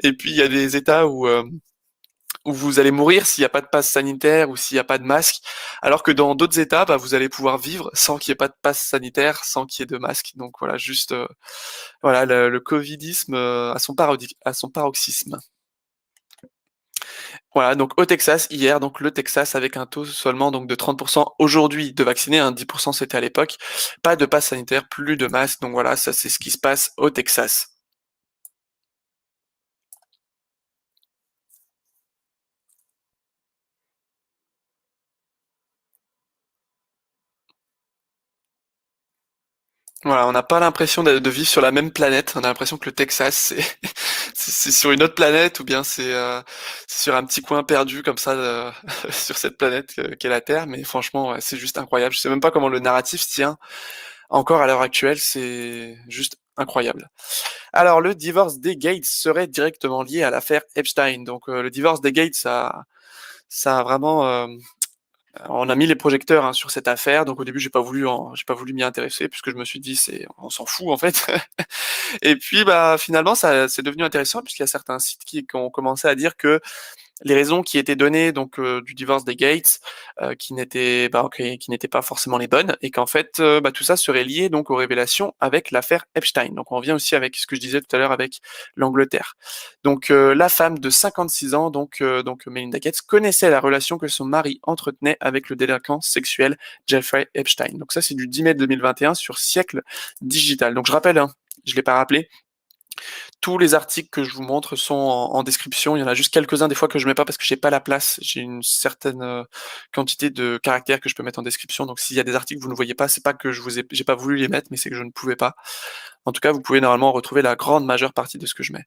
Et puis il y a des États où vous allez mourir s'il n'y a pas de passe sanitaire ou s'il n'y a pas de masque, alors que dans d'autres États, vous allez pouvoir vivre sans qu'il y ait pas de passe sanitaire, sans qu'il y ait de masque. Donc voilà, juste voilà le covidisme à son paroxysme. Voilà, donc au Texas hier, donc le Texas avec un taux seulement donc de 30% aujourd'hui de vaccinés, 10% c'était à l'époque, pas de passe sanitaire, plus de masque. Donc voilà, ça c'est ce qui se passe au Texas. Voilà, on n'a pas l'impression de vivre sur la même planète. On a l'impression que le Texas, c'est sur une autre planète ou bien c'est sur un petit coin perdu comme ça sur cette planète qu'est la Terre. Mais franchement, ouais, c'est juste incroyable. Je sais même pas comment le narratif tient encore à l'heure actuelle. C'est juste incroyable. Alors, le divorce des Gates serait directement lié à l'affaire Epstein. Donc, le divorce des Gates, ça a vraiment on a mis les projecteurs sur cette affaire, donc au début j'ai pas voulu m'y intéresser puisque je me suis dit on s'en fout en fait. Et puis finalement ça c'est devenu intéressant puisqu'il y a certains sites qui ont commencé à dire que les raisons qui étaient données donc du divorce des Gates, qui n'étaient pas forcément les bonnes, et qu'en fait tout ça serait lié donc aux révélations avec l'affaire Epstein. Donc on revient aussi avec ce que je disais tout à l'heure avec l'Angleterre. Donc la femme de 56 ans, donc Melinda Gates, connaissait la relation que son mari entretenait avec le délinquant sexuel Jeffrey Epstein. Donc ça c'est du 10 mai 2021 sur Siècle Digital. Donc je rappelle, je l'ai pas rappelé, tous les articles que je vous montre sont en description. Il y en a juste quelques-uns des fois que je mets pas parce que j'ai pas la place. J'ai une certaine quantité de caractères que je peux mettre en description. Donc s'il y a des articles que vous ne voyez pas, c'est pas que j'ai pas voulu les mettre, mais c'est que je ne pouvais pas. En tout cas, vous pouvez normalement retrouver la grande majeure partie de ce que je mets.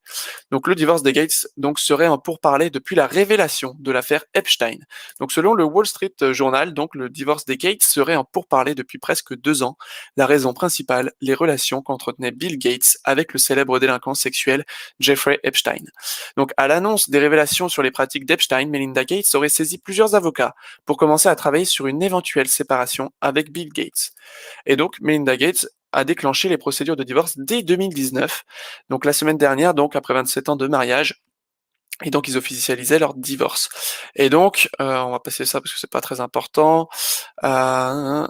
Donc le divorce des Gates donc serait en pourparlers depuis la révélation de l'affaire Epstein. Donc selon le Wall Street Journal, donc le divorce des Gates serait en pourparlers depuis presque 2 ans. La raison principale, les relations qu'entretenait Bill Gates avec le célèbre délinquant sexuel Jeffrey Epstein. Donc à l'annonce des révélations sur les pratiques d'Epstein, Melinda Gates aurait saisi plusieurs avocats pour commencer à travailler sur une éventuelle séparation avec Bill Gates. Et donc Melinda Gates a déclenché les procédures de divorce dès 2019, donc la semaine dernière, donc après 27 ans de mariage, et donc ils officialisaient leur divorce. Et donc, on va passer ça parce que c'est pas très important. La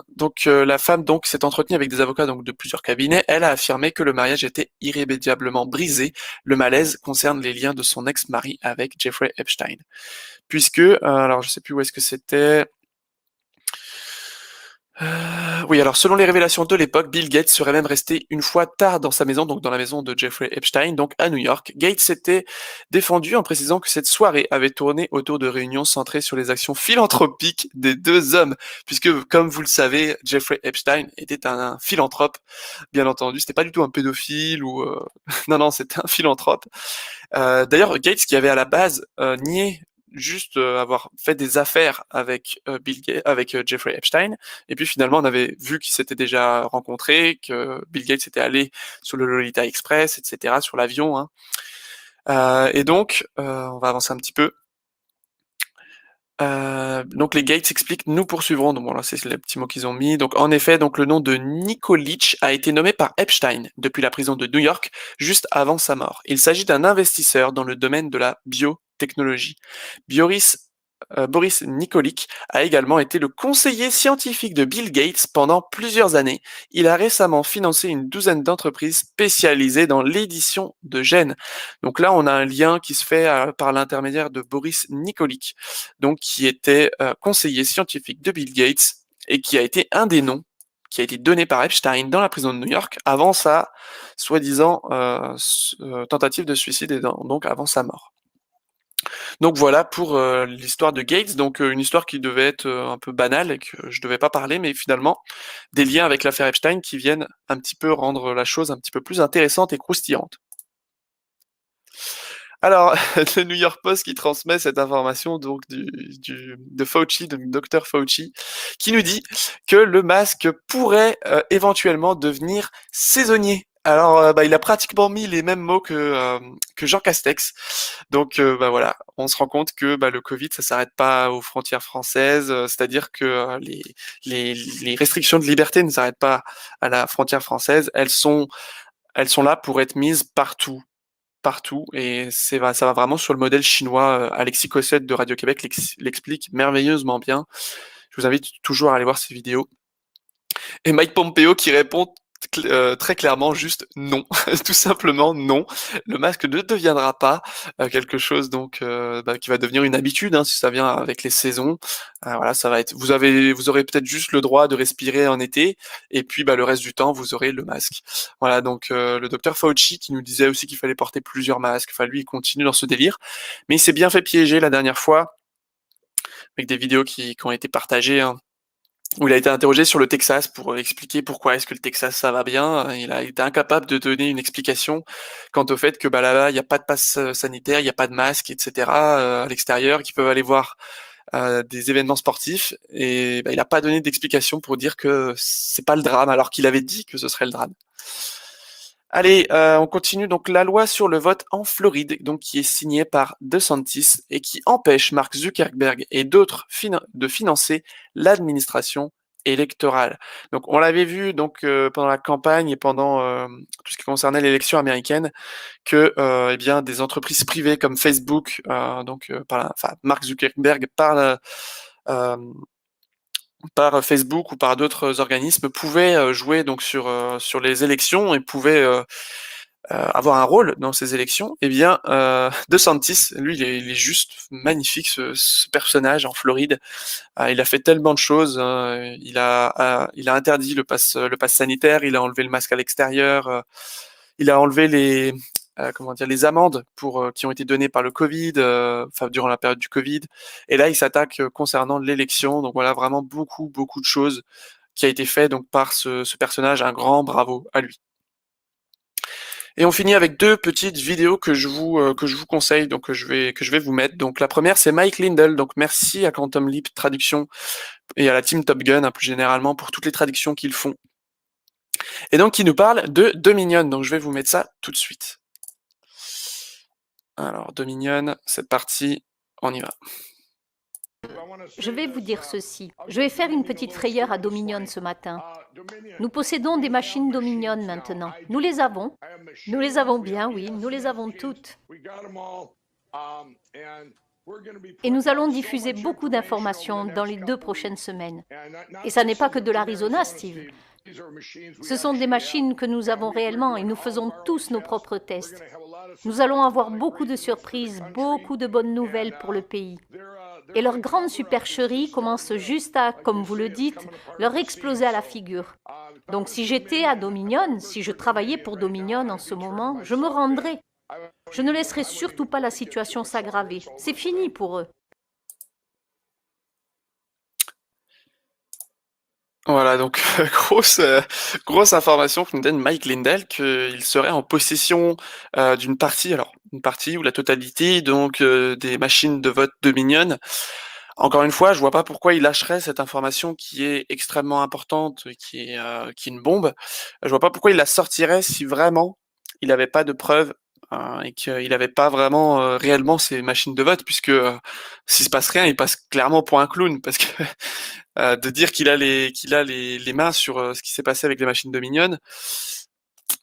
femme donc s'est entretenue avec des avocats donc de plusieurs cabinets. Elle a affirmé que le mariage était irrémédiablement brisé. Le malaise concerne les liens de son ex-mari avec Jeffrey Epstein, puisque alors je sais plus où est-ce que c'était. Oui, alors selon les révélations de l'époque, Bill Gates serait même resté une fois tard dans sa maison, donc dans la maison de Jeffrey Epstein, donc à New York. Gates s'était défendu en précisant que cette soirée avait tourné autour de réunions centrées sur les actions philanthropiques des deux hommes, puisque, comme vous le savez, Jeffrey Epstein était un philanthrope, bien entendu. C'était pas du tout un pédophile ou non, c'était un philanthrope. D'ailleurs, Gates, qui avait à la base nié juste avoir fait des affaires avec avec Jeffrey Epstein, et puis finalement on avait vu qu'ils s'étaient déjà rencontrés, que Bill Gates était allé sur le Lolita Express, etc., sur l'avion, hein. Et donc on va avancer un petit peu. Donc les Gates expliquent, nous poursuivrons. Donc voilà, c'est les petits mots qu'ils ont mis. Donc en effet, donc le nom de Nikolic a été nommé par Epstein depuis la prison de New York juste avant sa mort. Il s'agit d'un investisseur dans le domaine de la biotechnologie. Boris Nikolic a également été le conseiller scientifique de Bill Gates pendant plusieurs années. Il a récemment financé une douzaine d'entreprises spécialisées dans l'édition de gènes. Donc là, on a un lien qui se fait par l'intermédiaire de Boris Nikolic, donc qui était conseiller scientifique de Bill Gates et qui a été un des noms qui a été donné par Epstein dans la prison de New York avant sa soi-disant tentative de suicide et donc avant sa mort. Donc voilà pour l'histoire de Gates, donc une histoire qui devait être un peu banale et que je devais pas parler, mais finalement des liens avec l'affaire Epstein qui viennent un petit peu rendre la chose un petit peu plus intéressante et croustillante. Alors, le New York Post qui transmet cette information donc de Fauci, de Dr Fauci, qui nous dit que le masque pourrait éventuellement devenir saisonnier. Alors, il a pratiquement mis les mêmes mots que Jean Castex. Donc, voilà, on se rend compte que le Covid, ça s'arrête pas aux frontières françaises. C'est-à-dire que les restrictions de liberté ne s'arrêtent pas à la frontière française. Elles sont là pour être mises partout, et ça va vraiment sur le modèle chinois. Alexis Cossette de Radio-Québec l'explique merveilleusement bien. Je vous invite toujours à aller voir ces vidéos. Et Mike Pompeo qui répond très clairement juste non, tout simplement non. Le masque ne deviendra pas quelque chose donc qui va devenir une habitude, hein, si ça vient avec les saisons. Voilà, ça va être. Vous aurez peut-être juste le droit de respirer en été, et puis le reste du temps vous aurez le masque. Voilà, donc le docteur Fauci qui nous disait aussi qu'il fallait porter plusieurs masques. Enfin, lui il continue dans ce délire, mais il s'est bien fait piéger la dernière fois avec des vidéos qui ont été partagées, hein, où il a été interrogé sur le Texas pour expliquer pourquoi est-ce que le Texas ça va bien. Il a été incapable de donner une explication quant au fait que là-bas il n'y a pas de passe sanitaire, il n'y a pas de masque, etc. À l'extérieur, qu'ils peuvent aller voir des événements sportifs, et il n'a pas donné d'explication pour dire que c'est pas le drame, alors qu'il avait dit que ce serait le drame. Allez, on continue. Donc la loi sur le vote en Floride, donc qui est signée par DeSantis et qui empêche Mark Zuckerberg et d'autres de financer l'administration électorale. Donc on l'avait vu donc pendant la campagne et pendant tout ce qui concernait l'élection américaine que eh bien des entreprises privées comme Facebook, Mark Zuckerberg par Facebook ou par d'autres organismes pouvaient jouer donc sur les élections et pouvaient avoir un rôle dans ces élections. Eh bien, DeSantis, lui, il est juste magnifique ce personnage en Floride. Il a fait tellement de choses. Il a interdit le pass sanitaire. Il a enlevé le masque à l'extérieur. Il a enlevé les amendes qui ont été données par le Covid, durant la période du Covid. Et là, il s'attaque concernant l'élection. Donc voilà, vraiment beaucoup de choses qui a été fait donc par ce personnage. Un grand bravo à lui. Et on finit avec deux petites vidéos que je vous conseille, donc que je vais vous mettre. Donc la première, c'est Mike Lindell. Donc merci à Quantum Leap Traduction et à la team Top Gun, plus généralement, pour toutes les traductions qu'ils font. Et donc qui nous parle de Dominion. Donc je vais vous mettre ça tout de suite. Alors Dominion, c'est parti, on y va. Je vais vous dire ceci. Je vais faire une petite frayeur à Dominion ce matin. Nous possédons des machines Dominion maintenant. Nous les avons. Nous les avons bien, oui. Nous les avons toutes. Et nous allons diffuser beaucoup d'informations dans les 2 prochaines semaines. Et ça n'est pas que de l'Arizona, Steve. Ce sont des machines que nous avons réellement et nous faisons tous nos propres tests. Nous allons avoir beaucoup de surprises, beaucoup de bonnes nouvelles pour le pays. Et leur grande supercherie commence juste à, comme vous le dites, leur exploser à la figure. Donc si j'étais à Dominion, si je travaillais pour Dominion en ce moment, je me rendrais. Je ne laisserai surtout pas la situation s'aggraver. C'est fini pour eux. Voilà, donc grosse information que nous donne Mike Lindell, qu'il serait en possession d'une partie, alors une partie ou la totalité donc des machines de vote Dominion. Encore une fois, je vois pas pourquoi il lâcherait cette information qui est extrêmement importante, qui est une bombe. Je vois pas pourquoi il la sortirait si vraiment il n'avait pas de preuves et qu'il n'avait pas vraiment réellement ces machines de vote, puisque s'il se passe rien, il passe clairement pour un clown, parce que de dire qu'il a les mains sur ce qui s'est passé avec les machines Dominion,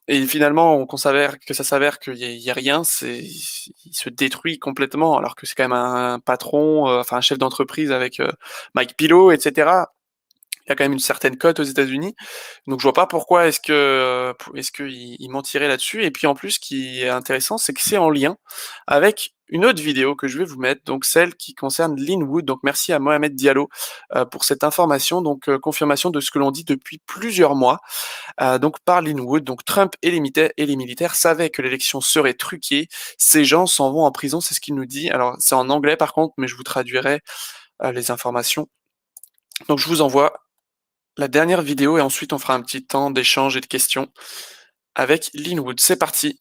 et finalement ça s'avère qu'il y a rien, il se détruit complètement, alors que c'est quand même un patron, un chef d'entreprise avec Mike Pillow, etc. Il y a quand même une certaine cote aux États-Unis, donc je vois pas pourquoi est-ce qu'il mentirait là-dessus. Et puis en plus, ce qui est intéressant, c'est que c'est en lien avec une autre vidéo que je vais vous mettre, donc celle qui concerne Linwood. Donc merci à Mohamed Diallo pour cette information, donc confirmation de ce que l'on dit depuis plusieurs mois, donc par Linwood. Donc Trump et les militaires savaient que l'élection serait truquée. Ces gens s'en vont en prison, c'est ce qu'il nous dit. Alors c'est en anglais par contre, mais je vous traduirai les informations. Donc je vous envoie la dernière vidéo et ensuite on fera un petit temps d'échange et de questions avec Linwood. C'est parti.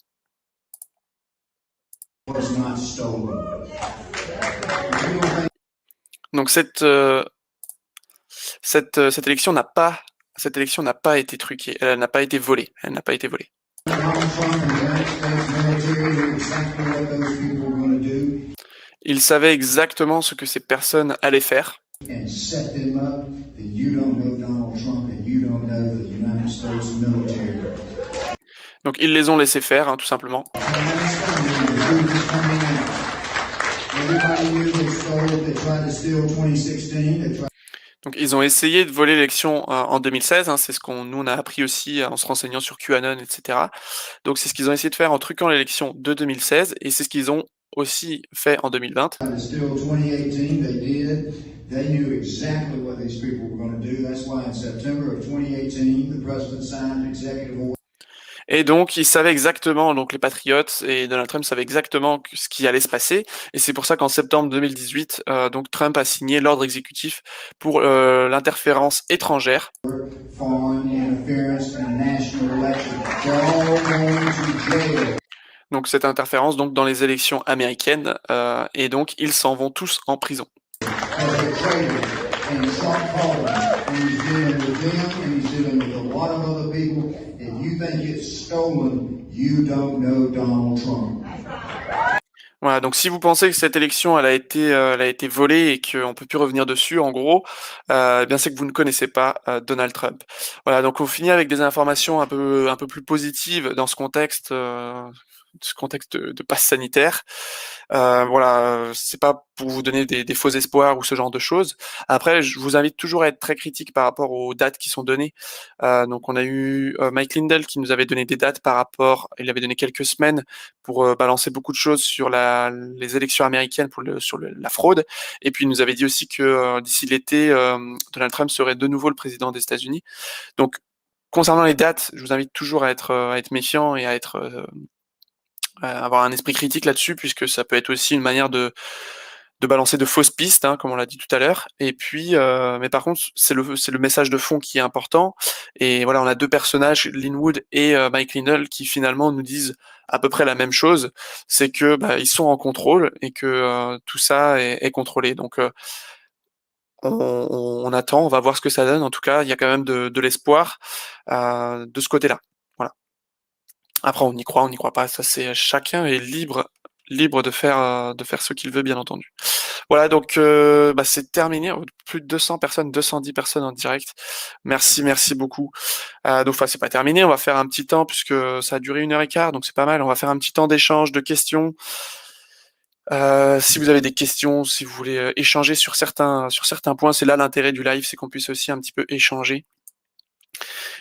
Donc cette élection n'a pas été truquée, elle n'a pas été volée, Il savait exactement ce que ces personnes allaient faire. Donc ils les ont laissés faire, tout simplement. Donc ils ont essayé de voler l'élection en 2016, c'est ce nous on a appris aussi en se renseignant sur QAnon, etc. Donc c'est ce qu'ils ont essayé de faire en truquant l'élection de 2016, et c'est ce qu'ils ont aussi fait en 2020. Et donc, ils savaient exactement, donc les patriotes et Donald Trump savaient exactement ce qui allait se passer. Et c'est pour ça qu'en septembre 2018, donc Trump a signé l'ordre exécutif pour l'interférence étrangère. Donc cette interférence donc dans les élections américaines, et donc ils s'en vont tous en prison. Voilà, donc si vous pensez que cette élection elle a été volée et qu'on peut plus revenir dessus, en gros, eh bien c'est que vous ne connaissez pas Donald Trump. Voilà, donc on finit avec des informations un peu plus positives dans ce contexte de passe sanitaire. Voilà, c'est pas pour vous donner des faux espoirs ou ce genre de choses. Après, je vous invite toujours à être très critique par rapport aux dates qui sont données. Donc on a eu Mike Lindell qui nous avait donné des dates par rapport, il avait donné quelques semaines pour balancer beaucoup de choses sur les élections américaines sur la fraude. Et puis il nous avait dit aussi que d'ici l'été, Donald Trump serait de nouveau le président des États-Unis. Donc concernant les dates, je vous invite toujours à être méfiant et avoir un esprit critique là-dessus, puisque ça peut être aussi une manière de balancer de fausses pistes, hein, comme on l'a dit tout à l'heure. Et puis, mais par contre, c'est le message de fond qui est important. Et voilà, on a deux personnages, Linwood et Mike Lindell, qui finalement nous disent à peu près la même chose, c'est que bah, ils sont en contrôle et que tout ça est contrôlé. Donc, on attend, on va voir ce que ça donne. En tout cas, il y a quand même de l'espoir de ce côté-là. Voilà. Après, on y croit pas. Ça, c'est chacun est libre de faire ce qu'il veut, bien entendu. Voilà, donc bah, c'est terminé. Plus de 200 personnes, 210 personnes en direct. Merci beaucoup. Donc, enfin, c'est pas terminé. On va faire un petit temps puisque ça a duré 1h15, donc c'est pas mal. On va faire un petit temps d'échange, de questions. Si vous avez des questions, si vous voulez échanger sur certains points, c'est là l'intérêt du live, c'est qu'on puisse aussi un petit peu échanger.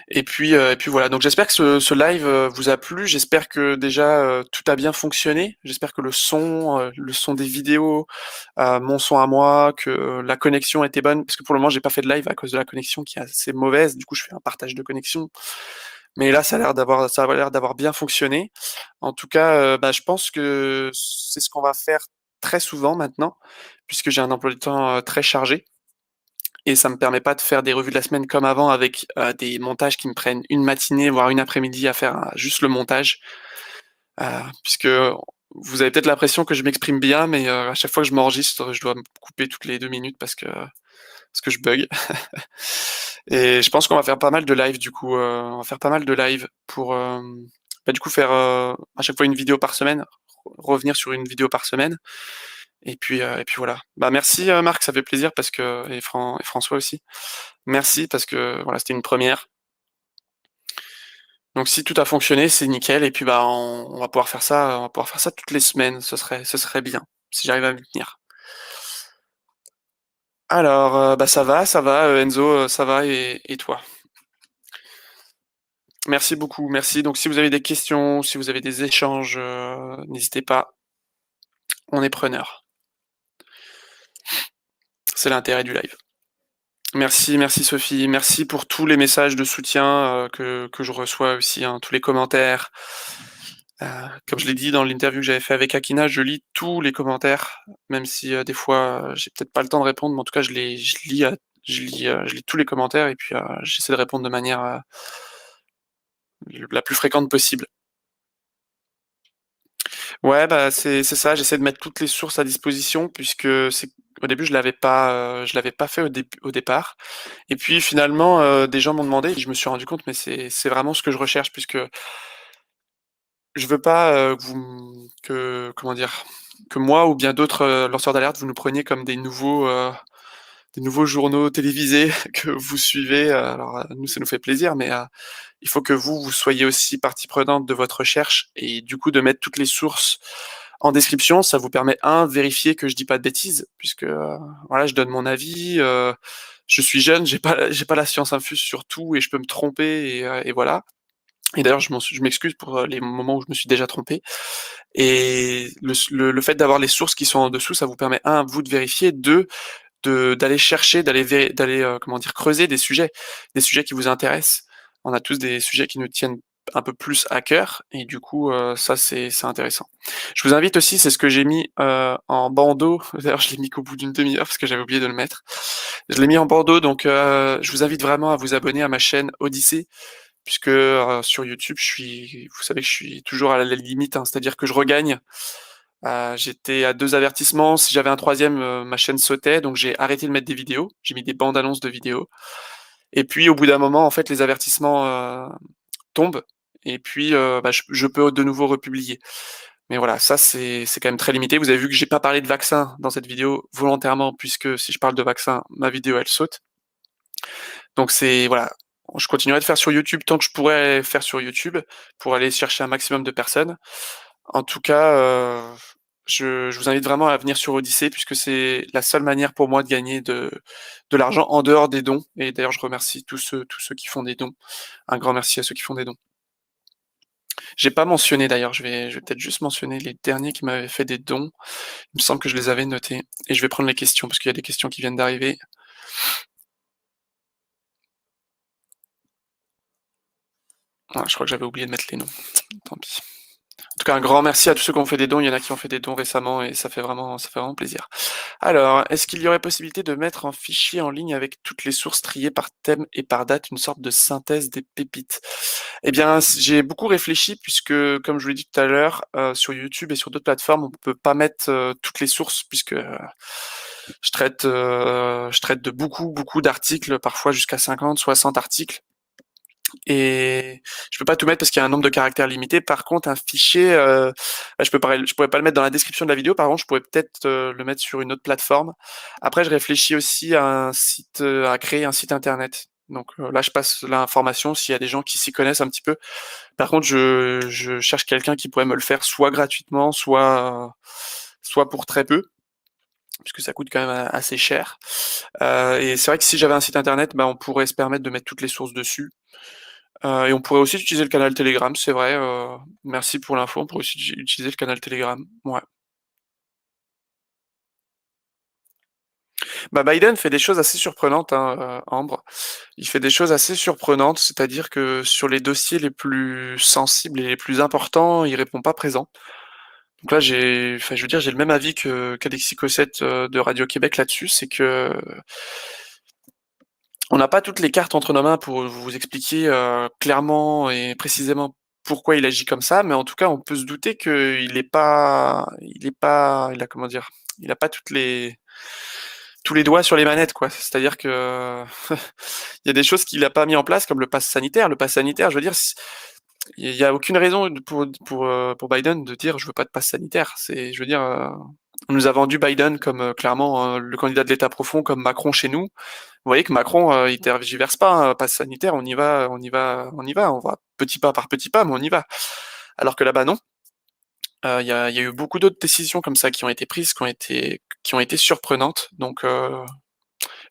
Et puis voilà. Donc j'espère que ce live vous a plu. J'espère que déjà tout a bien fonctionné. J'espère que le son des vidéos, mon son à moi, que la connexion était bonne. Parce que pour le moment, j'ai pas fait de live à cause de la connexion qui est assez mauvaise. Du coup, je fais un partage de connexion. Mais là, ça a l'air d'avoir bien fonctionné. En tout cas, bah, je pense que c'est ce qu'on va faire très souvent maintenant, puisque j'ai un emploi du temps très chargé. Et ça me permet pas de faire des revues de la semaine comme avant avec des montages qui me prennent une matinée, voire une après-midi à faire juste le montage. Puisque vous avez peut-être l'impression que je m'exprime bien, mais à chaque fois que je m'enregistre, je dois me couper toutes les 2 minutes parce que je bug. Et je pense qu'on va faire pas mal de live du coup. On va faire pas mal de live pour bah, du coup faire à chaque fois une vidéo par semaine, revenir sur une vidéo par semaine. Et puis voilà. Bah merci Marc, ça fait plaisir parce que et François aussi. Merci parce que voilà, c'était une première. Donc si tout a fonctionné, c'est nickel et puis bah on va pouvoir faire ça, on va pouvoir faire ça toutes les semaines, ce serait bien si j'arrive à m'y tenir. Alors bah ça va Enzo, ça va et toi? Merci beaucoup, merci. Donc si vous avez des questions, si vous avez des échanges, n'hésitez pas, on est preneur. C'est l'intérêt du live. Merci Sophie, merci pour tous les messages de soutien que je reçois aussi, hein, tous les commentaires. Comme je l'ai dit dans l'interview que j'avais fait avec Akina, je lis tous les commentaires, même si des fois j'ai peut-être pas le temps de répondre, mais en tout cas je lis tous les commentaires et puis j'essaie de répondre de manière la plus fréquente possible. Ouais, bah c'est ça, j'essaie de mettre toutes les sources à disposition puisque c'est au début je l'avais pas fait au départ. Et puis finalement, des gens m'ont demandé et je me suis rendu compte, mais c'est vraiment ce que je recherche puisque je veux pas comment dire, que moi ou bien d'autres lanceurs d'alerte, vous nous preniez comme des nouveaux journaux télévisés que vous suivez. Alors nous, ça nous fait plaisir, mais il faut que vous soyez aussi partie prenante de votre recherche et du coup de mettre toutes les sources en description. Ça vous permet, de vérifier que je dis pas de bêtises, puisque voilà, je donne mon avis. Je suis jeune, j'ai pas la science infuse sur tout et je peux me tromper et voilà. Et d'ailleurs, je m'excuse pour les moments où je me suis déjà trompé. Et le fait d'avoir les sources qui sont en dessous, ça vous permet, vous de vérifier, d'aller chercher, d'aller comment dire, creuser des sujets qui vous intéressent. On a tous des sujets qui nous tiennent un peu plus à cœur et du coup ça c'est intéressant. Je vous invite aussi, c'est ce que j'ai mis en bandeau. D'ailleurs, je l'ai mis qu'au bout d'une demi-heure parce que j'avais oublié de le mettre. Je l'ai mis en bandeau, donc je vous invite vraiment à vous abonner à ma chaîne Odyssée puisque sur YouTube, vous savez que je suis toujours à la limite, hein, c'est-à-dire que je regagne. J'étais à 2 avertissements. Si j'avais un troisième, ma chaîne sautait, donc j'ai arrêté de mettre des vidéos. J'ai mis des bandes annonces de vidéos. Et puis au bout d'un moment, en fait, les avertissements tombent. Et puis bah, je peux de nouveau republier. Mais voilà, ça c'est quand même très limité. Vous avez vu que j'ai pas parlé de vaccin dans cette vidéo volontairement, puisque si je parle de vaccin, ma vidéo elle saute. Donc c'est voilà, je continuerai de faire sur YouTube tant que je pourrais faire sur YouTube pour aller chercher un maximum de personnes. En tout cas, je vous invite vraiment à venir sur Odyssée puisque c'est la seule manière pour moi de gagner de l'argent en dehors des dons. Et d'ailleurs, je remercie tous ceux qui font des dons. Un grand merci à ceux qui font des dons. J'ai pas mentionné d'ailleurs, je vais peut-être juste mentionner les derniers qui m'avaient fait des dons. Il me semble que je les avais notés. Et je vais prendre les questions parce qu'il y a des questions qui viennent d'arriver. Ah, je crois que j'avais oublié de mettre les noms. Tant pis. En tout cas, un grand merci à tous ceux qui ont fait des dons. Il y en a qui ont fait des dons récemment et ça fait vraiment plaisir. Alors, est-ce qu'il y aurait possibilité de mettre un fichier en ligne avec toutes les sources triées par thème et par date, une sorte de synthèse des pépites? Eh bien, j'ai beaucoup réfléchi puisque, comme je vous l'ai dit tout à l'heure, sur YouTube et sur d'autres plateformes, on peut pas mettre toutes les sources puisque je traite de beaucoup d'articles, parfois jusqu'à 50, 60 articles. Et je peux pas tout mettre parce qu'il y a un nombre de caractères limité. Par contre, un fichier, je pourrais pas le mettre dans la description de la vidéo. Par contre, je pourrais peut-être le mettre sur une autre plateforme. Après, je réfléchis aussi à un site, à créer un site internet. Donc là, je passe l'information s'il y a des gens qui s'y connaissent un petit peu. Par contre, je cherche quelqu'un qui pourrait me le faire soit gratuitement, soit pour très peu, puisque ça coûte quand même assez cher. Et c'est vrai que si j'avais un site internet, bah, on pourrait se permettre de mettre toutes les sources dessus. Et on pourrait aussi utiliser le canal Telegram, c'est vrai, merci pour l'info, on pourrait aussi utiliser le canal Telegram, ouais. Bah, Biden fait des choses assez surprenantes, hein, Ambre. Il fait des choses assez surprenantes, c'est-à-dire que sur les dossiers les plus sensibles et les plus importants, il répond pas présent. Donc là, je veux dire, j'ai le même avis qu'Alexis Cossette, de Radio-Québec là-dessus, c'est que on n'a pas toutes les cartes entre nos mains pour vous expliquer clairement et précisément pourquoi il agit comme ça, mais en tout cas, on peut se douter qu'il a pas tous les doigts sur les manettes, quoi. C'est-à-dire que il y a des choses qu'il a pas mis en place, comme le pass sanitaire. Le pass sanitaire, je veux dire, il y a aucune raison pour Biden de dire je veux pas de pass sanitaire. Je veux dire, on nous a vendu Biden comme clairement le candidat de l'État profond, comme Macron chez nous. Vous voyez que Macron, il tergiverse pas, hein, passe sanitaire, on y va, on va petit pas par petit pas, mais on y va. Alors que là-bas, non. Il y a eu beaucoup d'autres décisions comme ça qui ont été prises, qui ont été surprenantes. Donc,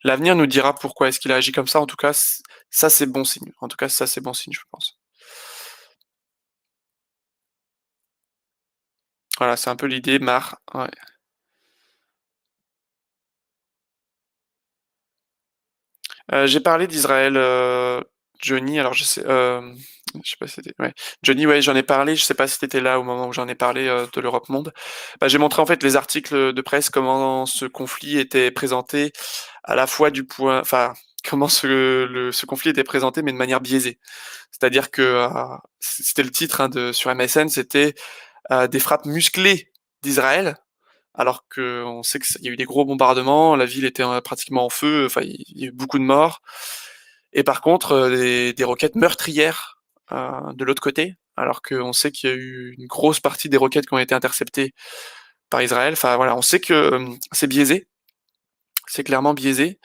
l'avenir nous dira pourquoi est-ce qu'il a agi comme ça. En tout cas, ça c'est bon signe. En tout cas, ça c'est bon signe, je pense. Voilà, c'est un peu l'idée, ouais. J'ai parlé d'Israël, Johnny, alors je sais pas si c'était ouais. Johnny, ouais, j'en ai parlé, je sais pas si tu étais là au moment où j'en ai parlé, de l'Europe Monde. Bah, j'ai montré en fait les articles de presse, comment ce conflit était présenté à la fois du point enfin, comment ce conflit était présenté, mais de manière biaisée. C'est-à-dire que, c'était le titre, hein, sur MSN, c'était, «Des frappes musclées d'Israël», alors qu'on sait qu'il y a eu des gros bombardements, la ville était pratiquement en feu, enfin il y a eu beaucoup de morts. Et par contre, des roquettes meurtrières de l'autre côté, alors qu'on sait qu'il y a eu une grosse partie des roquettes qui ont été interceptées par Israël. Enfin voilà, on sait que c'est biaisé, c'est clairement biaisé.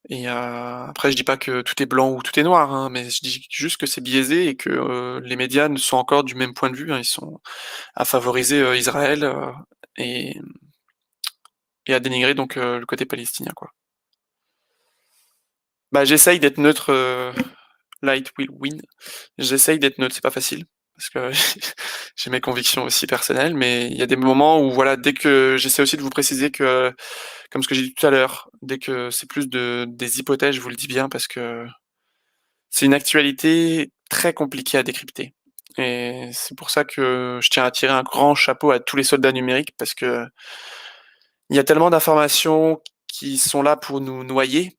Et après, je dis pas que tout est blanc ou tout est noir, hein, mais je dis juste que c'est biaisé et que les médias ne sont encore du même point de vue, hein, ils sont à favoriser Israël et à dénigrer donc le côté palestinien, quoi. Bah, j'essaye d'être neutre, light will win. J'essaye d'être neutre, c'est pas facile, parce que j'ai mes convictions aussi personnelles, mais il y a des moments où voilà, dès que j'essaie aussi de vous préciser que, comme ce que j'ai dit tout à l'heure, dès que c'est plus des hypothèses, je vous le dis bien, parce que c'est une actualité très compliquée à décrypter. Et c'est pour ça que je tiens à tirer un grand chapeau à tous les soldats numériques, parce que il y a tellement d'informations qui sont là pour nous noyer,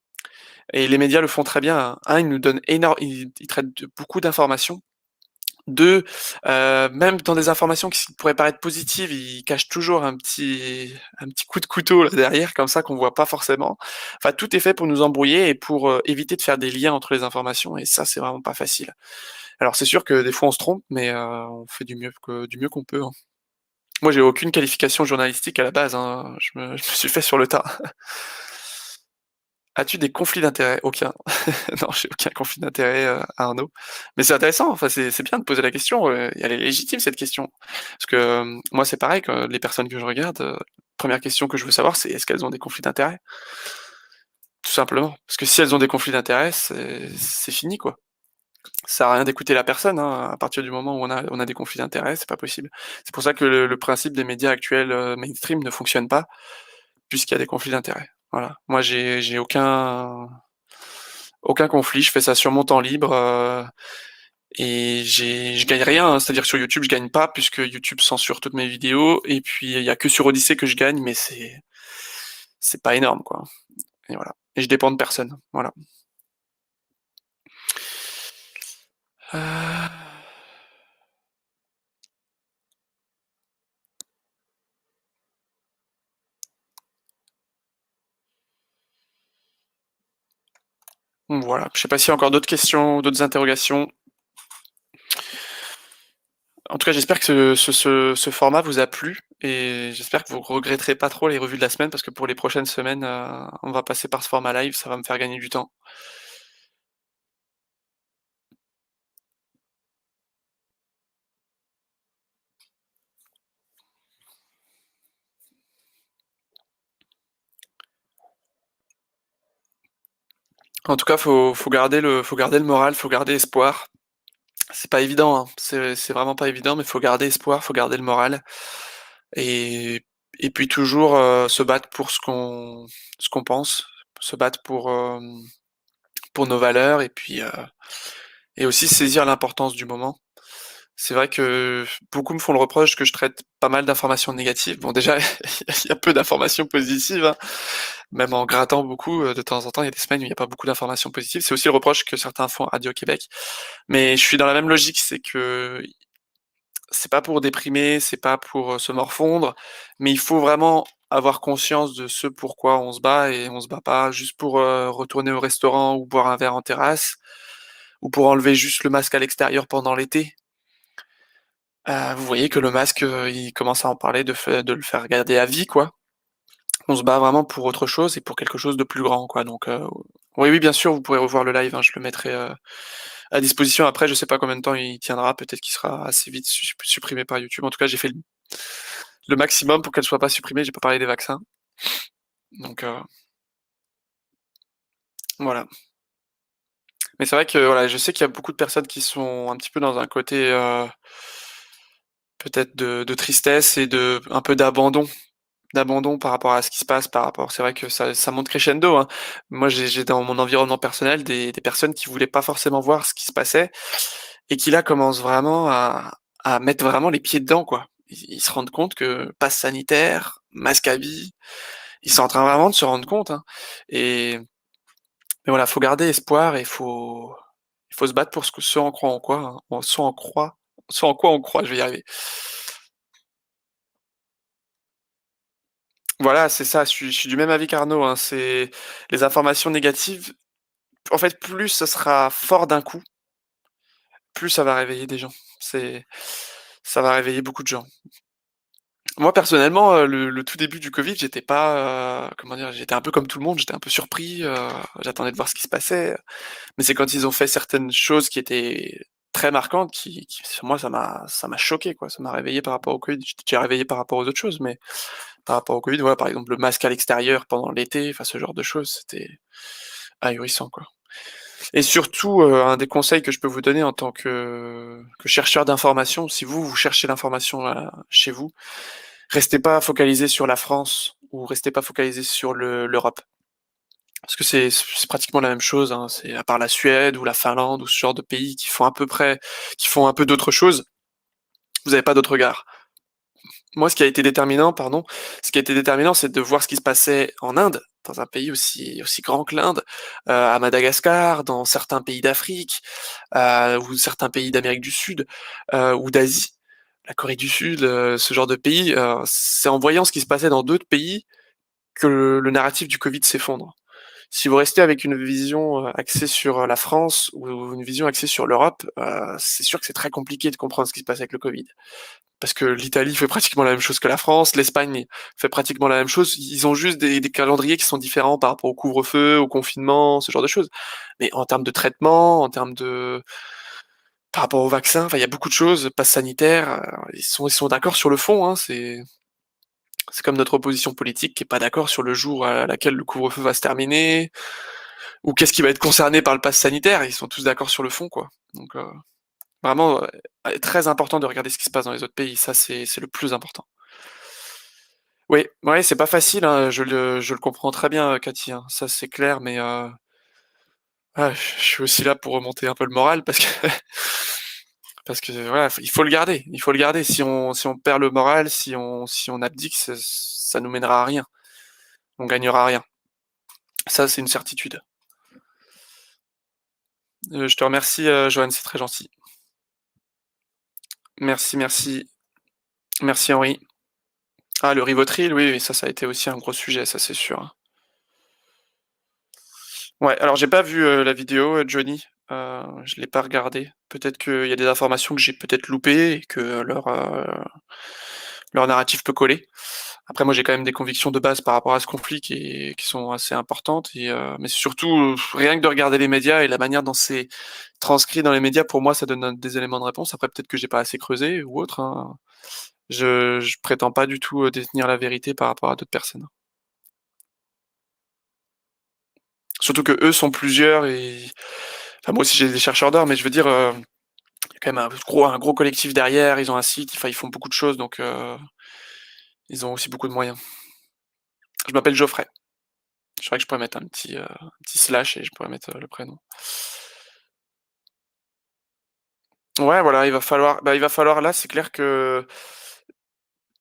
et les médias le font très bien, hein. Un, ils nous donnent ils traitent de beaucoup d'informations. Deux, même dans des informations qui pourraient paraître positives, ils cachent toujours un petit coup de couteau là derrière, comme ça qu'on voit pas forcément. Enfin, tout est fait pour nous embrouiller et pour éviter de faire des liens entre les informations, et ça, c'est vraiment pas facile. Alors c'est sûr que des fois on se trompe, mais on fait du mieux qu'on peut, hein. Moi, j'ai aucune qualification journalistique à la base, hein. Je me suis fait sur le tas. As-tu des conflits d'intérêts? Aucun. Non, j'ai aucun conflit d'intérêt, Arnaud. Mais c'est intéressant, enfin, c'est bien de poser la question, elle est légitime cette question. Parce que, moi, c'est pareil, que les personnes que je regarde, 1re question que je veux savoir, c'est est-ce qu'elles ont des conflits d'intérêts? Tout simplement. Parce que si elles ont des conflits d'intérêts, c'est fini, quoi. Ça sert à rien d'écouter la personne, hein, à partir du moment où on a des conflits d'intérêts, c'est pas possible. C'est pour ça que le principe des médias actuels, mainstream ne fonctionne pas, puisqu'il y a des conflits d'intérêts. Voilà. Moi, j'ai aucun conflit, je fais ça sur mon temps libre, et je gagne rien, hein. C'est-à-dire que sur YouTube, je gagne pas puisque YouTube censure toutes mes vidéos et puis il y a que sur Odyssée que je gagne, mais c'est pas énorme, quoi. Et voilà. Et je dépends de personne. Voilà. Heu Donc voilà, je sais pas s'il y a encore d'autres questions, d'autres interrogations. En tout cas, j'espère que ce format vous a plu et j'espère que vous regretterez pas trop les revues de la semaine parce que pour les prochaines semaines, on va passer par ce format live, ça va me faire gagner du temps. En tout cas, faut garder le moral, faut garder espoir. C'est pas évident, hein, c'est vraiment pas évident, mais faut garder espoir, faut garder le moral et et puis toujours, se battre pour ce qu'on pense, se battre pour nos valeurs et aussi saisir l'importance du moment. C'est vrai que beaucoup me font le reproche que je traite pas mal d'informations négatives. Bon déjà, il y a peu d'informations positives, hein, même en grattant beaucoup, de temps en temps, il y a des semaines où il y a pas beaucoup d'informations positives. C'est aussi le reproche que certains font à Radio-Québec. Mais je suis dans la même logique, c'est que c'est pas pour déprimer, c'est pas pour, se morfondre, mais il faut vraiment avoir conscience de ce pourquoi on se bat et on se bat pas juste pour, retourner au restaurant ou boire un verre en terrasse ou pour enlever juste le masque à l'extérieur pendant l'été. Vous voyez que le masque, il commence à en parler de le faire garder à vie, quoi. On se bat vraiment pour autre chose et pour quelque chose de plus grand, quoi, donc oui, oui, bien sûr, vous pourrez revoir le live, hein, je le mettrai, à disposition. Après, je sais pas combien de temps il tiendra, peut-être qu'il sera assez vite supprimé par YouTube. En tout cas, j'ai fait le maximum pour qu'elle soit pas supprimée, j'ai pas parlé des vaccins, donc voilà. Mais c'est vrai que, voilà, je sais qu'il y a beaucoup de personnes qui sont un petit peu dans un côté, peut-être de tristesse et un peu d'abandon par rapport à ce qui se passe, par rapport c'est vrai que ça monte crescendo, hein. Moi, j'ai dans mon environnement personnel des personnes qui voulaient pas forcément voir ce qui se passait et qui là commencent vraiment à mettre vraiment les pieds dedans, quoi. Ils se rendent compte que passe sanitaire, masque à vie, ils sont en train vraiment de se rendre compte, hein et mais voilà, faut garder espoir et il faut se battre pour ce en quoi on croit, hein, ce en quoi on croit, je vais y arriver. Voilà, c'est ça, je suis du même avis qu'Arnaud, hein, c'est les informations négatives, en fait, plus ça sera fort d'un coup, plus ça va réveiller des gens. C'est Ça va réveiller beaucoup de gens. Moi, personnellement, le tout début du covid, j'étais pas, comment dire? J'étais un peu comme tout le monde, j'étais un peu surpris, j'attendais de voir ce qui se passait, mais c'est quand ils ont fait certaines choses qui étaient très marquantes qui sur moi, ça m'a choqué, quoi. Ça m'a réveillé par rapport au covid. J'étais déjà réveillé par rapport aux autres choses, mais par rapport au covid, voilà, par exemple, le masque à l'extérieur pendant l'été, enfin, ce genre de choses, c'était ahurissant, quoi. Et surtout, un des conseils que je peux vous donner en tant que chercheur d'information, si vous cherchez l'information, chez vous, restez pas focalisé sur la France ou restez pas focalisé sur l'Europe. Parce que c'est pratiquement la même chose, hein, c'est à part la Suède ou la Finlande ou ce genre de pays qui font un peu d'autres choses, vous avez pas d'autre regard. Moi, ce qui a été déterminant, c'est de voir ce qui se passait en Inde, dans un pays aussi grand que l'Inde, à Madagascar, dans certains pays d'Afrique, ou certains pays d'Amérique du Sud, ou d'Asie, la Corée du Sud, ce genre de pays, c'est en voyant ce qui se passait dans d'autres pays que le narratif du Covid s'effondre. Si vous restez avec une vision, axée sur, la France ou une vision axée sur l'Europe, c'est sûr que c'est très compliqué de comprendre ce qui se passe avec le Covid. parce que l'Italie fait pratiquement la même chose que la France, l'Espagne fait pratiquement la même chose. Ils ont juste des calendriers qui sont différents par rapport au couvre-feu, au confinement, ce genre de choses. Mais en termes de traitement, en termes de par rapport au vaccin, enfin, il y a beaucoup de choses, passe sanitaire, ils sont d'accord sur le fond, hein, c'est comme notre opposition politique qui est pas d'accord sur le jour à laquelle le couvre-feu va se terminer, ou qu'est-ce qui va être concerné par le pass sanitaire, ils sont tous d'accord sur le fond, quoi. Donc, vraiment, très important de regarder ce qui se passe dans les autres pays, ça c'est le plus important. Oui, ouais, c'est pas facile, hein, je le comprends très bien, Cathy, hein, ça c'est clair, mais je suis aussi là pour remonter un peu le moral parce que parce que voilà, il faut le garder. Si on perd le moral, si on abdique, ça nous mènera à rien. On gagnera rien. Ça, c'est une certitude. Je te remercie, Johan, c'est très gentil. Merci, merci. Merci, Henri. Ah, le Rivotril, oui, oui, ça a été aussi un gros sujet, ça c'est sûr, hein. Ouais, alors j'ai pas vu, la vidéo, Johnny, je l'ai pas regardée. Peut-être qu'il y a des informations que j'ai peut-être loupées et que leur narratif peut coller. Après moi, j'ai quand même des convictions de base par rapport à ce conflit qui sont assez importantes mais c'est surtout, rien que de regarder les médias et la manière dont c'est transcrit dans les médias, pour moi, ça donne des éléments de réponse. Après peut-être que j'ai pas assez creusé ou autre, hein. Je prétends pas du tout, détenir la vérité par rapport à d'autres personnes. Surtout que eux sont plusieurs et enfin moi aussi j'ai des chercheurs d'or, mais je veux dire, il y a quand même un gros collectif derrière, ils ont un site, enfin ils font beaucoup de choses donc ils ont aussi beaucoup de moyens. Je m'appelle Geoffrey. Je crois que je pourrais mettre un petit slash et je pourrais mettre, le prénom. Ouais, voilà, il va falloir là, c'est clair que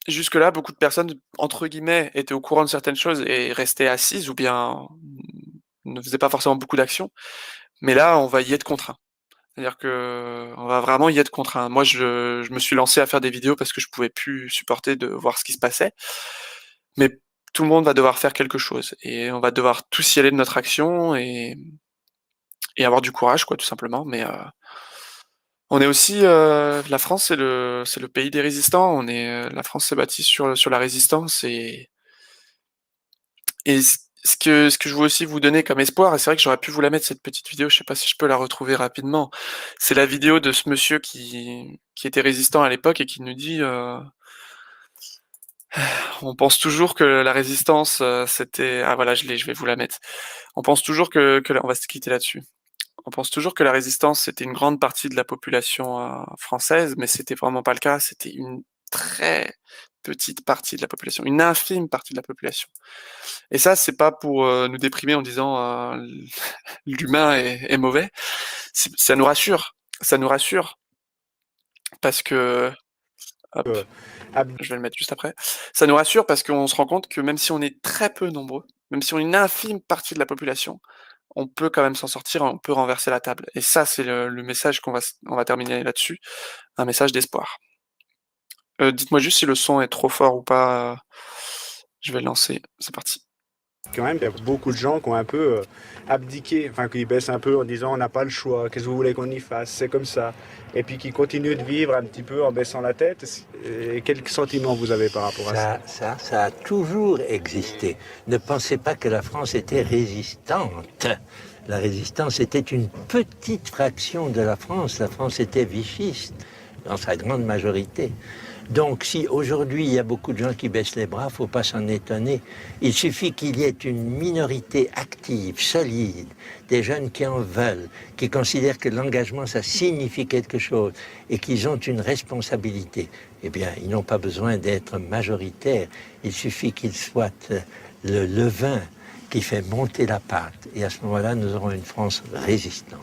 jusque-là, beaucoup de personnes, entre guillemets, «étaient au courant de certaines choses» et restaient assises ou bien ne faisaient pas forcément beaucoup d'actions. Mais là, on va y être contraint. C'est-à-dire qu'on va vraiment y être contraint. Moi, je me suis lancé à faire des vidéos parce que je pouvais plus supporter de voir ce qui se passait. Mais tout le monde va devoir faire quelque chose et on va devoir tous y aller de notre action et avoir du courage, quoi, tout simplement. Mais on est aussi, la France, c'est le pays des résistants. La France s'est bâtie sur la résistance et ce que je veux aussi vous donner comme espoir, et c'est vrai que j'aurais pu vous la mettre cette petite vidéo, je sais pas si je peux la retrouver rapidement. C'est la vidéo de ce monsieur qui était résistant à l'époque et qui nous dit, «On pense toujours que la résistance, c'était» ah voilà, je vais vous la mettre. On pense toujours que la on va se quitter là-dessus. On pense toujours que la résistance, c'était une grande partie de la population, française, mais c'était vraiment pas le cas. C'était une très petite partie de la population, une infime partie de la population. Et ça, c'est pas pour, nous déprimer en disant, l'humain est mauvais. Ça nous rassure parce que hop, je vais le mettre juste après. Ça nous rassure parce qu'on se rend compte que même si on est très peu nombreux, même si on est une infime partie de la population, on peut quand même s'en sortir, on peut renverser la table. Et ça, c'est le message on va terminer là-dessus, un message d'espoir. Dites-moi juste si le son est trop fort ou pas, je vais le lancer, c'est parti. Quand même, il y a beaucoup de gens qui ont un peu abdiqué, enfin qui baissent un peu en disant on n'a pas le choix, qu'est-ce que vous voulez qu'on y fasse, c'est comme ça. Et puis qui continuent de vivre un petit peu en baissant la tête. Et quel sentiment vous avez par rapport à ça? Ça a toujours existé. Ne pensez pas que la France était résistante. La résistance était une petite fraction de la France. La France était vichiste dans sa grande majorité. Donc si aujourd'hui il y a beaucoup de gens qui baissent les bras, il ne faut pas s'en étonner. Il suffit qu'il y ait une minorité active, solide, des jeunes qui en veulent, qui considèrent que l'engagement ça signifie quelque chose et qu'ils ont une responsabilité. Eh bien, ils n'ont pas besoin d'être majoritaires. Il suffit qu'ils soient le levain qui fait monter la pâte. Et à ce moment-là, nous aurons une France résistante.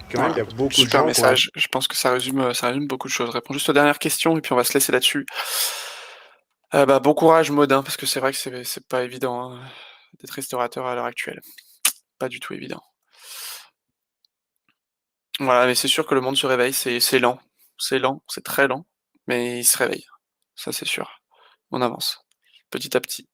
Quand même, il y a beaucoup de Super gens message. Je pense que ça résume beaucoup de choses. Réponds juste aux dernières questions et puis on va se laisser là-dessus. Bon courage, Maud, hein, parce que c'est vrai que c'est pas évident, hein, d'être restaurateur à l'heure actuelle. Pas du tout évident. Voilà, mais c'est sûr que le monde se réveille, c'est lent. C'est lent, c'est très lent, mais il se réveille. Ça, c'est sûr. On avance, petit à petit.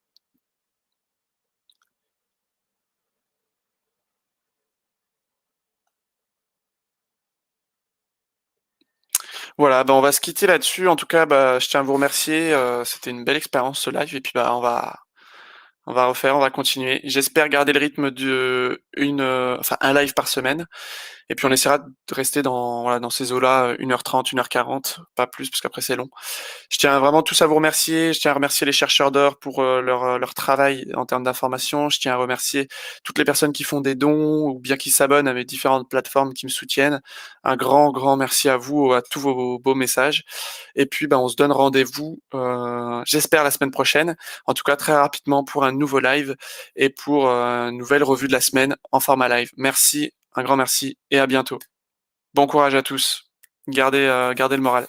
Voilà, bah, on va se quitter là-dessus. En tout cas, bah, je tiens à vous remercier. C'était une belle expérience ce live et puis bah on va refaire, on va continuer. J'espère garder le rythme enfin un live par semaine. Et puis on essaiera de rester dans ces eaux-là, 1h30, 1h40, pas plus, parce qu'après c'est long. Je tiens vraiment tous à vous remercier. Je tiens à remercier les chercheurs d'or pour leur travail en termes d'information. Je tiens à remercier toutes les personnes qui font des dons ou bien qui s'abonnent à mes différentes plateformes qui me soutiennent. Un grand, grand merci à vous, à tous vos beaux messages. Et puis, ben, on se donne rendez-vous, j'espère la semaine prochaine. En tout cas, très rapidement pour un nouveau live et pour une nouvelle revue de la semaine en format live. Merci, un grand merci et à bientôt. Bon courage à tous. Gardez le moral.